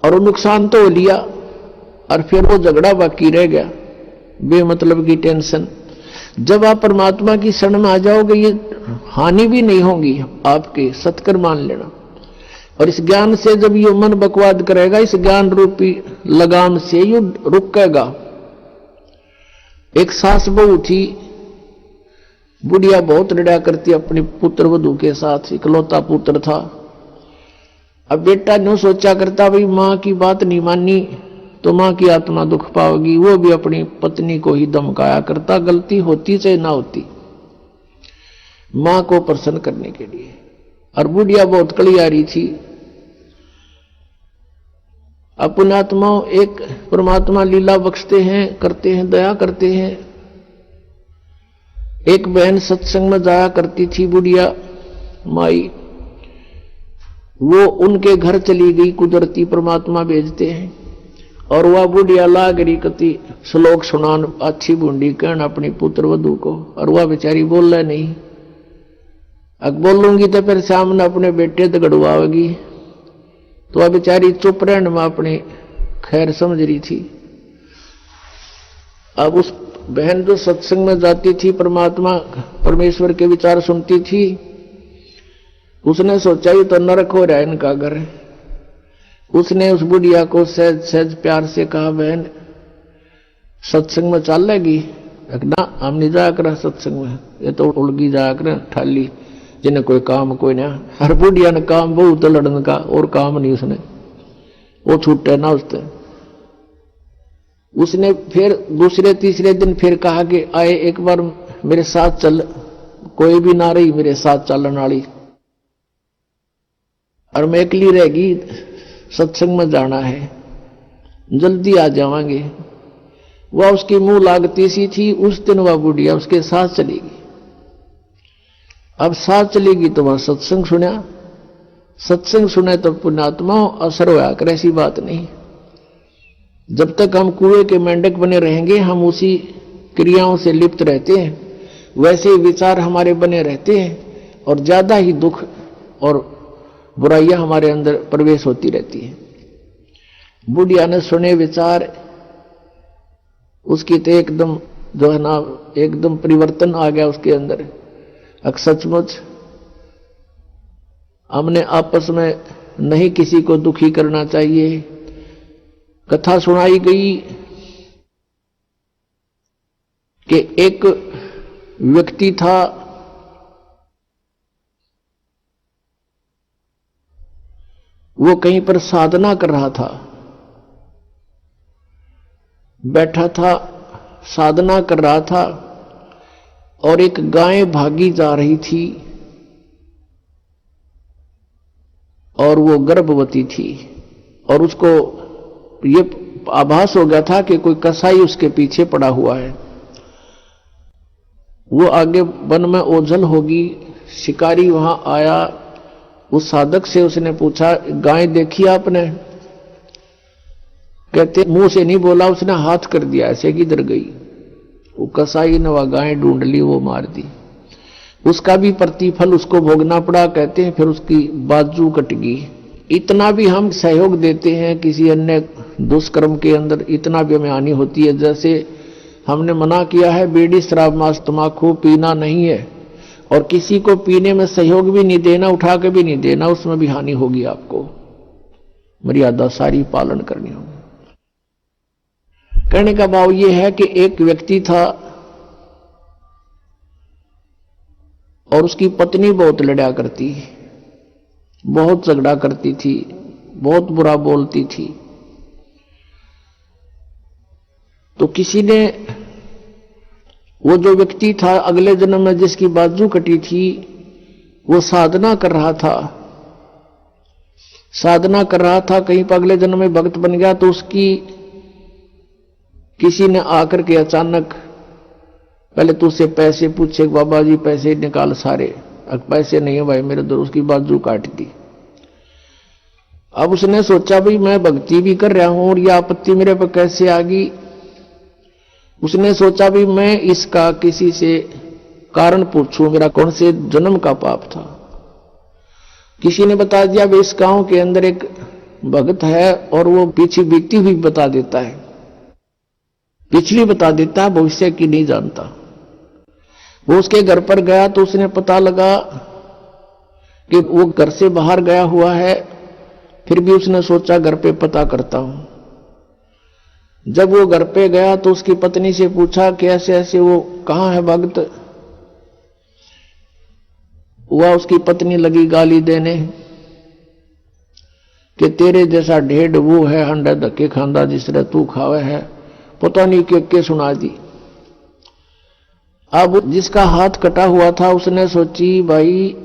B: और वो नुकसान तो हो लिया और फिर वो झगड़ा बाकी रह गया, बेमतलब की टेंशन। जब आप परमात्मा की शरण में आ जाओगे, ये हानि भी नहीं होगी आपके, सत्कर मान लेना। और इस ज्ञान से जब ये मन बकवाद करेगा, इस ज्ञान रूपी लगाम से ये रुकेगा। एक सास बहू थी, बुढ़िया बहुत लड़ा करती अपने पुत्र वधू के साथ, इकलौता पुत्र था। अब बेटा न्यू सोचा करता, भाई मां की बात नहीं मानी तो मां की आत्मा दुख पाओगी। वो भी अपनी पत्नी को ही धमकाया करता, गलती होती चाहे ना होती, मां को प्रसन्न करने के लिए। और बुढ़िया बहुत कलियारी थी। अपने आत्माओं, एक परमात्मा लीला बख्शते हैं, करते हैं, दया करते हैं। एक बहन सत्संग में जाया करती थी, बुढ़िया माई, वो उनके घर चली गई, कुदरती परमात्मा भेजते हैं। और वह बुढ़िया लागरी कति श्लोक सुनान, अच्छी बूंदी कहन अपनी पुत्र वधू को, और वह बेचारी बोल रहा नहीं। अब बोलूंगी तो फिर सामने अपने बेटे दगड़वाएगी, तो वह बेचारी चुप रहने में अपनी खैर समझ रही थी। अब उस बहन जो सत्संग में जाती थी, परमात्मा परमेश्वर के विचार सुनती थी, उसने सोचा ये तो नरक हो रहा है इनका घर। उसने उस बुढ़िया को सहज सहज प्यार से कहा, बहन सत्संग में चल लेगी? ना, हम नहीं जाया कर सत्संग में, ये तो उलगी जाया कर ठाली, जिन्हें कोई काम कोई ना। हर बुढ़िया ने काम बहुत लड़ने का, और काम नहीं उसने, वो छूटे ना उससे। उसने फिर दूसरे तीसरे दिन फिर कहा कि आए एक बार मेरे साथ चल, कोई भी ना रही मेरे साथ चलने वाली, और मैं अकेली रहेगी, सत्संग में जाना है, जल्दी आ जावांगे। वह उसकी मुंह लागती सी थी। उस दिन वह बुढ़िया उसके साथ चलेगी। अब साथ चलेगी तो वह सत्संग सुना, सत्संग सुने तो पुण्यात्मा असर होया कर, ऐसी बात नहीं। जब तक हम कुएं के मेंढक बने रहेंगे, हम उसी क्रियाओं से लिप्त रहते हैं, वैसे ही विचार हमारे बने रहते हैं, और ज्यादा ही दुख और बुराइयां हमारे अंदर प्रवेश होती रहती है। बुढ़िया ने सुने विचार, उसकी तो एकदम जो है ना, एकदम परिवर्तन आ गया उसके अंदर। अब सचमुच हमने आपस में नहीं किसी को दुखी करना चाहिए। कथा सुनाई गई कि एक व्यक्ति था, वो कहीं पर साधना कर रहा था, बैठा था, साधना कर रहा था, और एक गाय भागी जा रही थी, और वो गर्भवती थी, और उसको ये आभास हो गया था कि कोई कसाई उसके पीछे पड़ा हुआ है। वो आगे वन में ओझल होगी, शिकारी वहां आया, उस साधक से उसने पूछा, गाय देखी आपने? कहते मुंह से नहीं बोला, उसने हाथ कर दिया, ऐसे किधर गई? वो कसाई ने वह गाय ढूंढ ली, वो मार दी। उसका भी प्रतिफल उसको भोगना पड़ा। कहते हैं फिर उसकी बाजू कट गई। इतना भी हम सहयोग देते हैं किसी अन्य दुष्कर्म के अंदर, इतना भी हमें हानि होती है। जैसे हमने मना किया है बीड़ी शराब मांस तम्बाकू पीना नहीं है, और किसी को पीने में सहयोग भी नहीं देना, उठा के भी नहीं देना, उसमें भी हानि होगी। आपको मर्यादा सारी पालन करनी होगी। कहने का भाव यह है कि एक व्यक्ति था और उसकी पत्नी बहुत लड़ा करती, बहुत झगड़ा करती थी, बहुत बुरा बोलती थी। तो किसी ने, वो जो व्यक्ति था अगले जन्म में जिसकी बाजू कटी थी, वो साधना कर रहा था, कहीं पर अगले जन्म में भक्त बन गया। तो उसकी किसी ने आकर के अचानक पहले तो उससे पैसे पूछे, बाबा जी पैसे निकाल सारे। अब पैसे नहीं है भाई मेरे दो, उसकी बाजू काट दी। अब उसने सोचा भाई मैं भक्ति भी कर रहा हूं और यह आपत्ति मेरे पर कैसे आ गई। उसने सोचा भी मैं इसका किसी से कारण पूछूं, मेरा कौन से जन्म का पाप था। किसी ने बता दिया भाई इस गांव के अंदर एक भक्त है और वो पीछे बीती हुई बता देता है, पिछली बता देता है, भविष्य की नहीं जानता। वो उसके घर पर गया तो उसने पता लगा कि वो घर से बाहर गया हुआ है। फिर भी उसने सोचा घर पे पता करता हूं। जब वो घर पे गया तो उसकी पत्नी से पूछा कि ऐसे ऐसे वो कहां है भक्त हुआ। उसकी पत्नी लगी गाली देने कि तेरे जैसा ढेढ़ वो है, अंडा धक्के खांदा जिस तरह तू खावे है, पता नहीं के सुना दी। अब जिसका हाथ कटा हुआ था उसने सोची भाई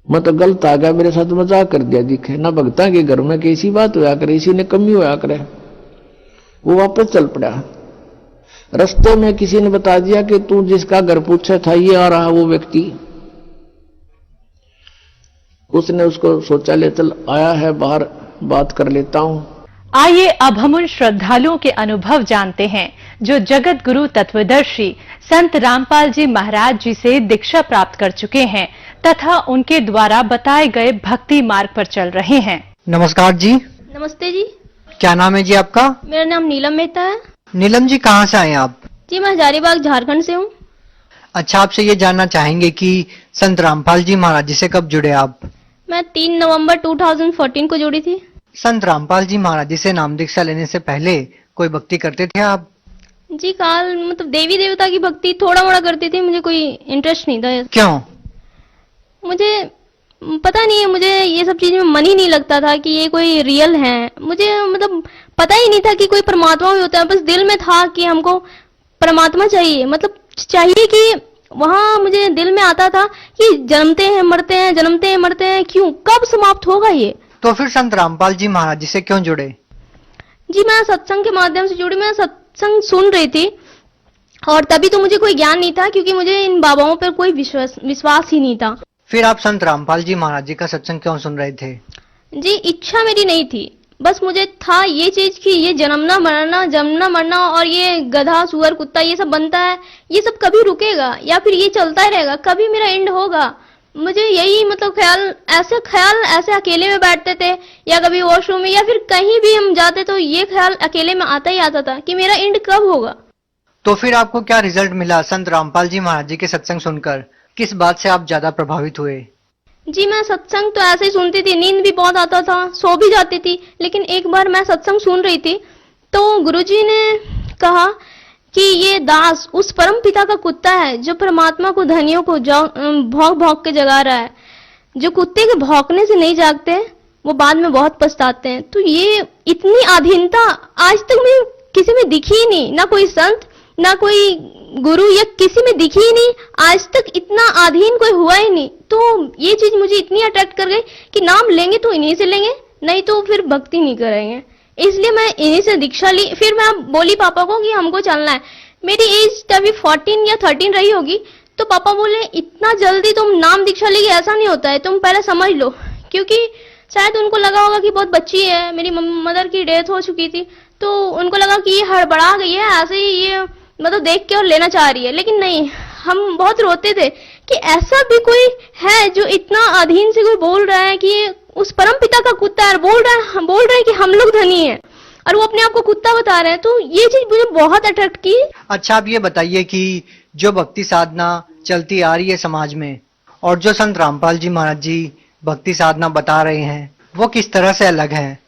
B: मैं तो गलत आ गया, मेरे साथ मजाक कर दिया। दिखे ना भगता के घर में कैसी बात होया करे, इसी ने कमी होया करे। वो वापस चल पड़ा। रास्ते में किसी ने बता दिया कि तू जिसका घर पूछा था ये आ रहा वो व्यक्ति। उसने उसको सोचा ले चल आया है बाहर, बात कर लेता हूं।
C: आइए अब हम उन श्रद्धालुओं के अनुभव जानते हैं जो जगत गुरु तत्वदर्शी संत रामपाल जी महाराज जी से दीक्षा प्राप्त कर चुके हैं तथा उनके द्वारा बताए गए भक्ति मार्ग पर चल रहे हैं।
D: नमस्कार जी।
E: नमस्ते जी।
D: क्या नाम है जी आपका?
E: मेरा नाम नीलम मेहता है।
D: नीलम जी कहाँ से आए आप?
E: जी मैं हजारीबाग झारखंड से हूँ।
D: अच्छा, आपसे ये जानना चाहेंगे कि संत रामपाल जी महाराज जी से कब जुड़े आप?
E: मैं 3 नवंबर 2014 को जुड़ी थी।
D: संत रामपाल जी महाराज जी से नाम दीक्षा लेने से पहले कोई भक्ति करते थे आप?
E: जी काल मतलब देवी देवता की भक्ति थोड़ा मोड़ा करती थी, मुझे कोई इंटरेस्ट नहीं था।
D: क्यों?
E: मुझे पता नहीं है, मुझे ये सब चीज में मन ही नहीं लगता था कि ये कोई रियल है। मुझे मतलब पता ही नहीं था कि कोई परमात्मा भी होता है। बस दिल में था कि हमको परमात्मा चाहिए, मतलब चाहिए कि वहां मुझे दिल में आता था कि जन्मते हैं मरते हैं, जन्मते हैं मरते हैं, क्यों, कब समाप्त होगा ये।
D: तो फिर संत रामपाल जी महाराज जी से क्यों जुड़े?
E: जी मैं सत्संग के माध्यम से जुड़ी। मैं सत्संग सुन रही थी और तभी तो मुझे कोई ज्ञान नहीं था, क्योंकि मुझे इन बाबाओं पर कोई विश्वास ही नहीं था।
D: फिर आप संत रामपाल जी महाराज जी का सत्संग क्यों सुन रहे थे?
E: जी इच्छा मेरी नहीं थी, बस मुझे था ये चीज कि ये जन्मना मरना और ये गधा सुअर कुत्ता ये सब बनता है, ये सब कभी रुकेगा या फिर ये चलता ही रहेगा, कभी मेरा एंड होगा। मुझे यही मतलब ख्याल ऐसे अकेले में बैठते थे या कभी वॉशरूम में या फिर कहीं भी हम जाते तो ये ख्याल अकेले में आता ही आता था कि मेरा एंड कब होगा।
D: तो फिर आपको क्या रिजल्ट मिला संत रामपाल जी महाराज जी के सत्संग सुनकर? किस बात से आप ज्यादा प्रभावित हुए?
E: जी मैं सत्संग तो ऐसे ही सुनती थी, नींद भी बहुत आता था, सो भी जाती थी। लेकिन एक बार मैं सत्संग सुन रही थी तो गुरुजी ने कहा कि ये दास उस परम पिता का कुत्ता है जो परमात्मा को धनियों को भौंक भौंक के जगा रहा है। जो कुत्ते के भौंकने से नहीं जागते वो बाद में बहुत पछताते हैं। तो ये इतनी अधीनता आज तक में किसी में दिखी ही नहीं, ना कोई संत ना कोई गुरु या किसी में दिखी ही नहीं। आज तक इतना अधीन कोई हुआ ही नहीं। तो ये चीज मुझे इतनी अट्रैक्ट कर गई कि नाम लेंगे तो इन्हीं से लेंगे, नहीं तो फिर भक्ति नहीं करेंगे। इसलिए मैं इन्हीं से दीक्षा ली। फिर मैं बोली पापा को कि हमको चलना है। मेरी एज तभी 14 या 13 रही होगी। तो पापा बोले इतना जल्दी तुम नाम दीक्षा लेगी ऐसा नहीं होता है, तुम पहले समझ लो। क्योंकि शायद उनको लगा होगा कि बहुत बच्ची है, मेरी मदर की डेथ हो चुकी थी, तो उनको लगा कि ये हड़बड़ा गई है, ऐसे ही ये मतलब देख के और लेना चाह रही है। लेकिन नहीं, हम बहुत रोते थे कि ऐसा भी कोई है जो इतना अधीन से कोई बोल रहा है कि ये उस परम पिता का कुत्ता है, बोल रहा है कि हम लोग धनी हैं और वो अपने आप को कुत्ता बता रहे हैं। तो ये चीज मुझे बहुत अट्रैक्ट की।
D: अच्छा, आप ये बताइए कि जो भक्ति साधना चलती आ रही है समाज में और जो संत रामपाल जी महाराज जी भक्ति साधना बता रहे हैं वो किस तरह से अलग है?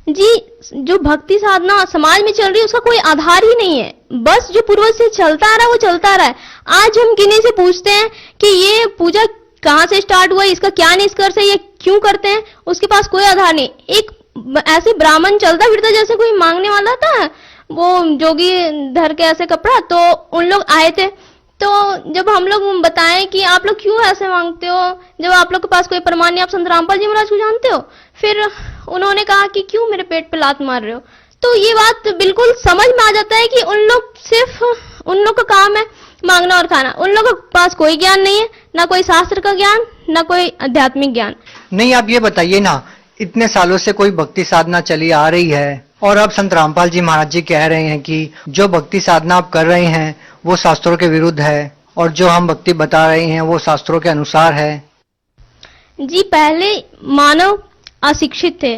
E: जी, जो भक्ति साधना समाज में चल रही है उसका कोई आधार ही नहीं है, बस जो पूर्वज से चलता आ रहा है वो चलता आ रहा है। आज हम किन्हीं से पूछते हैं कि ये पूजा कहाँ से स्टार्ट हुआ, इसका क्या निष्कर्ष है, ये क्यों करते हैं, उसके पास कोई आधार नहीं। एक ऐसे ब्राह्मण चलता फिरता जैसे कोई मांगने वाला था, वो जोगी धर के ऐसे कपड़ा, तो उन लोग आए थे। तो जब हम लोग बताएं कि आप लोग क्यों ऐसे मांगते हो, जब आप लोग के पास कोई प्रमाण नहीं, आप संत रामपाल जी महाराज को जानते हो, फिर उन्होंने कहा कि क्यों मेरे पेट पे लात मार रहे हो। तो ये बात बिल्कुल समझ में आ जाता है कि उन लोग का काम है मांगना और खाना। उन लोगों के पास कोई ज्ञान नहीं है, ना कोई शास्त्र का ज्ञान, ना कोई आध्यात्मिक ज्ञान।
D: नहीं, आप ये बताइए ना, इतने सालों से कोई भक्ति साधना चली आ रही है और अब संत रामपाल जी महाराज जी कह रहे हैं कि जो भक्ति साधना आप कर रहे हैं वो शास्त्रों के विरुद्ध है और जो हम भक्ति बता रहे हैं वो शास्त्रों के अनुसार है।
E: जी, पहले मानव अशिक्षित थे,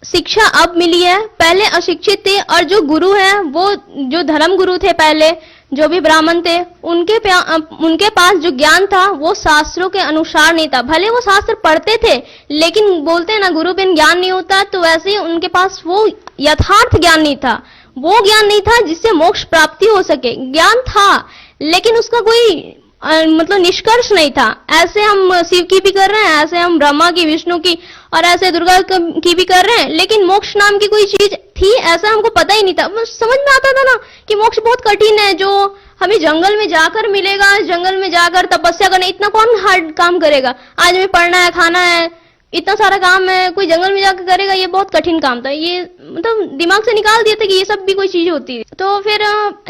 E: शिक्षा अब मिली है, पहले अशिक्षित थे। और जो गुरु हैं वो जो धर्म गुरु थे पहले, जो भी ब्राह्मण थे, उनके पास जो ज्ञान था वो शास्त्रों के अनुसार नहीं था। भले वो शास्त्र पढ़ते थे, लेकिन बोलते हैं ना गुरु बिन ज्ञान नहीं होता, तो वैसे ही उनके पास वो यथार्थ ज्ञान नहीं था, वो ज्ञान नहीं था जिससे मोक्ष प्राप्ति हो सके। ज्ञान था लेकिन उसका कोई मतलब निष्कर्ष नहीं था। ऐसे हम शिव की भी कर रहे हैं, ऐसे हम ब्रह्मा की, विष्णु की और ऐसे दुर्गा की भी कर रहे हैं, लेकिन मोक्ष नाम की कोई चीज थी ऐसा हमको पता ही नहीं था। समझ में आता था ना कि मोक्ष बहुत कठिन है, जो हमें जंगल में जाकर मिलेगा, जंगल में जाकर तपस्या करना, इतना कौन हार्ड काम करेगा। आज हमें पढ़ना है, खाना है, इतना सारा काम है, कोई जंगल में जाकर करेगा, ये बहुत कठिन काम था। ये मतलब दिमाग से निकाल दिया था कि ये सब भी कोई चीज होती है। तो फिर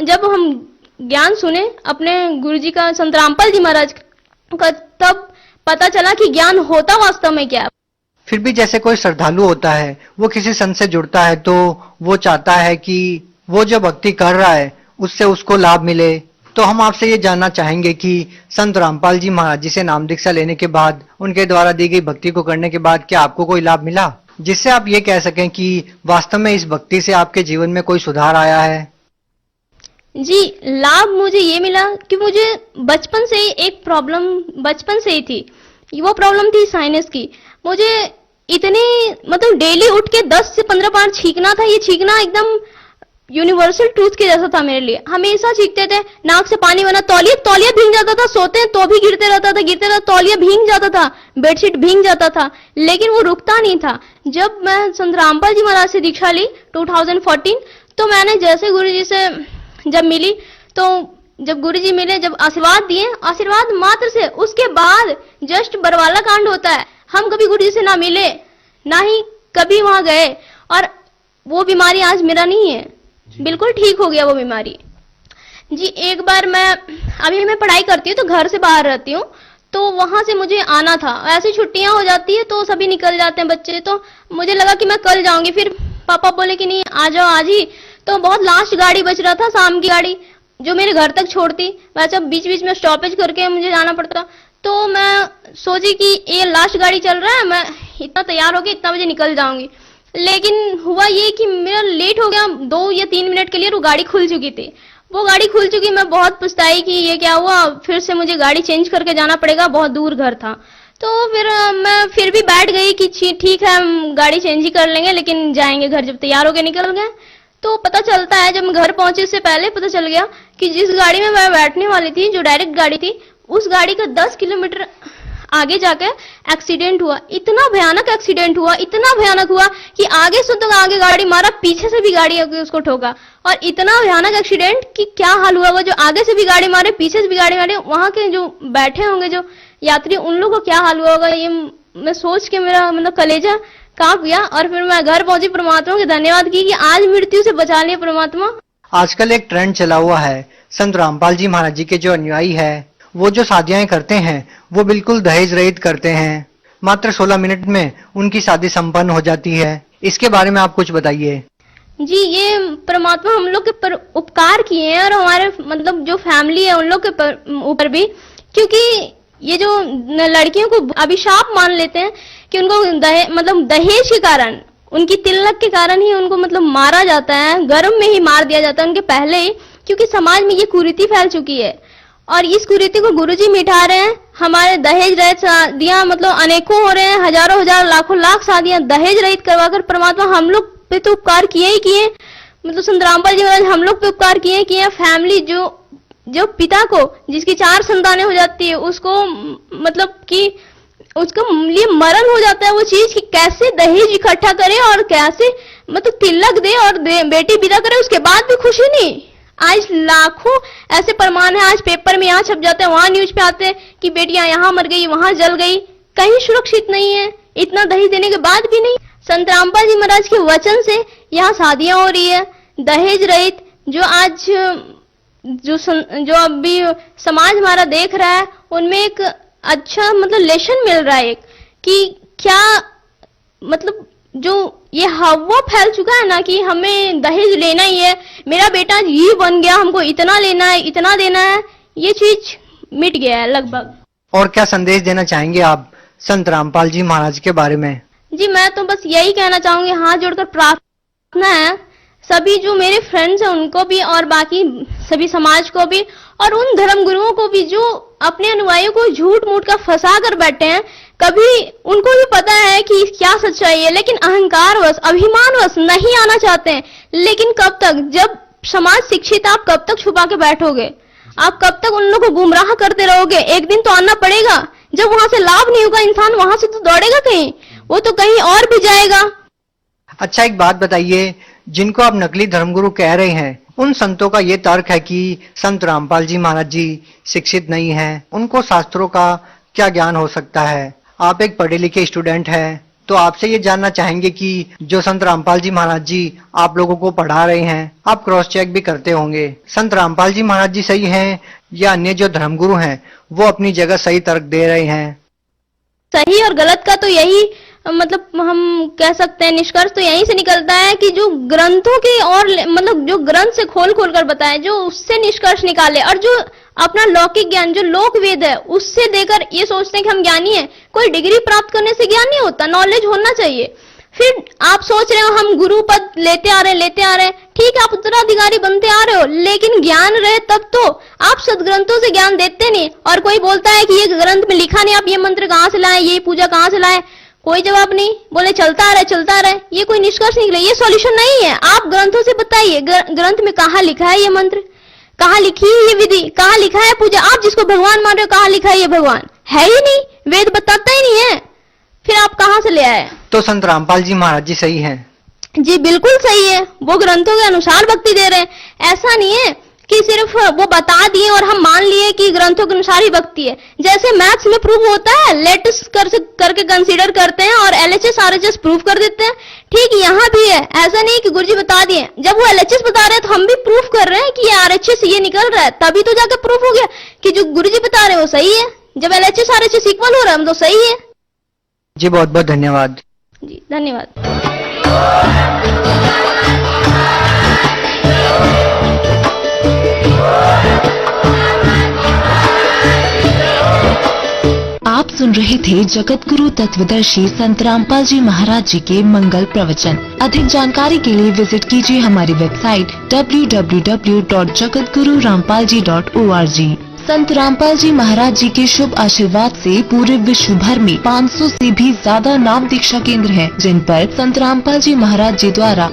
E: जब हम ज्ञान सुने अपने गुरुजी का, संत रामपाल जी महाराज का, तब पता चला कि ज्ञान होता वास्तव में क्या है।
D: फिर भी जैसे कोई श्रद्धालु होता है, वो किसी संत से जुड़ता है तो वो चाहता है कि वो जो भक्ति कर रहा है उससे उसको लाभ मिले। तो हम आपसे ये जानना चाहेंगे कि संत रामपाल जी महाराज जी से नाम दीक्षा लेने के बाद, उनके द्वारा दी गई भक्ति को करने के बाद क्या आपको कोई लाभ मिला, जिससे आप ये कह सकें कि वास्तव में इस भक्ति से आपके जीवन में कोई सुधार आया है?
E: जी, लाभ मुझे ये मिला कि मुझे बचपन से ही एक प्रॉब्लम बचपन से ही थी। वो प्रॉब्लम थी साइनस की। मुझे इतने मतलब डेली उठ के 10 से 15 बार छींकना था। ये छींकना एकदम यूनिवर्सल ट्रूथ के जैसा था मेरे लिए। हमेशा छींकते थे, नाक से पानी बना, तौलिया भींग जाता था, सोते हैं तो भी गिरते रहता, तौलिया भींग जाता था, बेडशीट भींग जाता था, लेकिन वो रुकता नहीं था। जब मैं संत रामपाल जी महाराज से दीक्षा ली 2014, तो मैंने जैसे गुरुजी से जब मिली, तो जब गुरुजी मिले, जब आशीर्वाद दिए, आशीर्वाद मात्र से, उसके बाद जस्ट बरवाला कांड होता है। हम कभी गुरुजी से ना मिले, ना ही कभी वहां गए, और वो बीमारी आज मेरा नहीं है, बिल्कुल ठीक हो गया वो बीमारी। जी, एक बार अभी मैं पढ़ाई करती हूँ तो घर से बाहर रहती हूँ, तो वहां से मुझे आना था। ऐसी छुट्टियां हो जाती है तो सभी निकल जाते हैं बच्चे, तो मुझे लगा कि मैं कल जाऊंगी। फिर पापा बोले कि नहीं, आ जाओ आज ही। तो बहुत लास्ट गाड़ी बच रहा था, शाम की गाड़ी जो मेरे घर तक छोड़ती। वैसे बीच बीच में स्टॉपेज करके मुझे जाना पड़ता। तो मैं सोची कि ये लास्ट गाड़ी चल रहा है, मैं इतना तैयार होके इतना बजे निकल जाऊंगी। लेकिन हुआ ये कि मेरा लेट हो गया 2 या 3 मिनट के लिए। वो गाड़ी खुल चुकी थी, वो गाड़ी खुल चुकी। मैं बहुत पछताई कि ये क्या हुआ, फिर से मुझे गाड़ी चेंज करके जाना पड़ेगा, बहुत दूर घर था। तो फिर मैं फिर भी बैठ गई कि ठीक है, हम गाड़ी चेंज ही कर लेंगे, लेकिन जाएंगे घर। जब तैयार होके निकल गए तो पता चलता है, जब मैं घर पहुंचे उससे पहले पता चल गया कि जिस गाड़ी में मैं बैठने वाली थी, जो डायरेक्ट गाड़ी थी, उस गाड़ी का 10 किलोमीटर आगे जाकर एक्सीडेंट हुआ। इतना भयानक एक्सीडेंट हुआ, इतना भयानक हुआ कि आगे से तो आगे गाड़ी मारा, पीछे से भी गाड़ी आके उसको ठोका। और इतना भयानक एक्सीडेंट कि क्या हाल हुआ, वो जो आगे से भी गाड़ी मारे, पीछे से भी गाड़ी मारे, वहां के जो बैठे होंगे जो यात्री, उन लोगों को क्या हाल हुआ होगा, ये मैं सोच के मेरा मतलब कलेजा कांप गया। और फिर मैं घर पहुंची, परमात्मा के धन्यवाद की कि आज मृत्यु से बचा लिया परमात्मा।
D: आजकल एक ट्रेंड चला हुआ है, संत रामपाल जी महाराज जी के जो अनुयायी है वो जो शादियां करते हैं वो बिल्कुल दहेज रहित करते हैं। मात्र 16 मिनट में उनकी शादी संपन्न हो जाती है। इसके बारे में आप कुछ बताइए।
E: जी, ये परमात्मा हम लोग के पर उपकार किए हैं और हमारे मतलब जो फैमिली है उन लोग के ऊपर भी, क्योंकि ये जो लड़कियों को अभिशाप मान लेते हैं कि उनको दहेज के कारण, उनकी तिलक के कारण ही उनको मतलब मारा जाता है, गर्भ में ही मार दिया जाता है उनके पहले ही, क्योंकि समाज में ये कुरीति फैल चुकी है और इस कुरीति को गुरुजी मिटा रहे हैं। हमारे दहेज रहित शादियां मतलब अनेकों हो रहे हैं, हजारों हजार लाखों लाख शादियां दहेज रहित करवाकर परमात्मा हम लोग पे तो उपकार किए ही किए, मतलब संत रामपाल जी महाराज हम लोग पे उपकार किए किए। फैमिली जो पिता को जिसकी 4 संतानें हो जाती है उसको मतलब कि उसको लिए मरण हो जाता है वो चीज कि कैसे दहेज इकट्ठा करे और कैसे मतलब तिलक दे और बेटी विदा करे, उसके बाद भी खुशी नहीं। आज लाखों ऐसे प्रमाण है, आज पेपर में यहाँ छप जाते हैं, वहां न्यूज पे आते हैं कि बेटियां यहाँ मर गई, वहां जल गई, कहीं सुरक्षित नहीं है, इतना दहेज देने के बाद भी नहीं। संत रामपाल जी महाराज के वचन से यहाँ शादियां हो रही है दहेज रहित। जो आज जो अभी समाज हमारा देख रहा है उनमें एक अच्छा मतलब लेसन मिल रहा है कि क्या मतलब जो ये हवा फैल चुका है ना कि हमें दहेज लेना ही है, मेरा बेटा ये बन गया, हमको इतना लेना है, इतना देना है, ये चीज मिट गया है लगभग।
D: और क्या संदेश देना चाहेंगे आप संत रामपाल जी महाराज के बारे में?
E: जी, मैं तो बस यही कहना चाहूंगी, हाथ जोड़कर प्रार्थना है सभी जो मेरे फ्रेंड्स हैं उनको भी और बाकी सभी समाज को भी और उन धर्म गुरुओं को भी जो अपने अनुयायियों को झूठ मूठ का फंसा कर बैठे हैं। कभी उनको भी पता है कि क्या सच्चाई है, लेकिन अहंकारवश अभिमानवश नहीं आना चाहते हैं। लेकिन कब तक, जब समाज शिक्षित, आप कब तक छुपा के बैठोगे? आप कब तक उन लोगों को गुमराह करते रहोगे? एक दिन तो आना पड़ेगा। जब वहां से लाभ नहीं होगा इंसान वहां से तो दौड़ेगा कहीं, वो तो कहीं और भी जाएगा।
D: अच्छा, एक बात बताइए, जिनको आप नकली धर्मगुरु कह रहे हैं उन संतों का ये तर्क है कि संत रामपाल जी महाराज जी शिक्षित नहीं हैं, उनको शास्त्रों का क्या ज्ञान हो सकता है? आप एक पढ़े लिखे स्टूडेंट हैं, तो आपसे ये जानना चाहेंगे कि जो संत रामपाल जी महाराज जी आप लोगों को पढ़ा रहे हैं, आप क्रॉस चेक भी करते होंगे, संत रामपाल जी महाराज जी सही हैं या अन्य जो धर्मगुरु हैं वो अपनी जगह सही तर्क दे रहे हैं?
E: सही और गलत का तो यही मतलब हम कह सकते हैं, निष्कर्ष तो यहीं से निकलता है कि जो ग्रंथों के और मतलब जो ग्रंथ से खोल खोल कर बताए, जो उससे निष्कर्ष निकाले और जो अपना लौकिक ज्ञान जो लोक वेद है उससे देकर ये सोचते हैं कि हम ज्ञानी हैं। कोई डिग्री प्राप्त करने से ज्ञान नहीं होता, नॉलेज होना चाहिए। फिर आप सोच रहे हो हम गुरु पद लेते आ रहे हैं, ठीक है, आप उत्तराधिकारी बनते आ रहे हो, लेकिन ज्ञान रहे तब तो। आप सदग्रंथों से ज्ञान देते नहीं और कोई बोलता है कि ये ग्रंथ में लिखा नहीं, आप ये मंत्र कहाँ से लाए, ये पूजा कहाँ से लाए, कोई जवाब नहीं, बोले चलता रहे, ये कोई निष्कर्ष निकले, ये सॉल्यूशन नहीं है। आप ग्रंथों से बताइए ग्रंथ में कहाँ लिखा है ये मंत्र, कहाँ लिखी है ये विधि, कहाँ लिखा है पूजा। आप जिसको भगवान मान रहे हो कहाँ लिखा है ये भगवान? है ही नहीं, वेद बताता ही नहीं है, फिर आप कहाँ से ले आए? तो
D: संत रामपाल जी महाराज जी सही हैं?
E: जी बिल्कुल सही है, वो ग्रंथों के अनुसार भक्ति दे रहे हैं। ऐसा नहीं है कि सिर्फ वो बता दिए और हम मान लिए कि ग्रंथों के अनुसार ही भक्ति है। जैसे मैथ्स में प्रूव होता है, लेट्स करके कंसीडर करते हैं और LHS RHS प्रूव कर देते हैं, ठीक यहाँ भी है। ऐसा नहीं कि गुरुजी बता दिए, जब वो LHS बता रहे हैं तो हम भी प्रूफ कर रहे हैं कि ये RHS ये निकल रहा है, तभी तो जाकर प्रूफ हो गया कि जो गुरुजी बता रहे हैं वो सही है। जब LHS RHS इक्वल हो रहा है तो सही है।
D: जी बहुत बहुत धन्यवाद।
E: जी धन्यवाद।
F: आप सुन रहे थे जगत गुरु तत्वदर्शी संत रामपाल जी महाराज जी के मंगल प्रवचन। अधिक जानकारी के लिए विजिट कीजिए हमारी वेबसाइट www.jagatgururampalji.org। संत रामपाल जी महाराज जी के शुभ आशीर्वाद से पूरे विश्व भर में 500 से भी ज्यादा नाम दीक्षा केंद्र हैं, जिन पर संत रामपाल जी महाराज जी द्वारा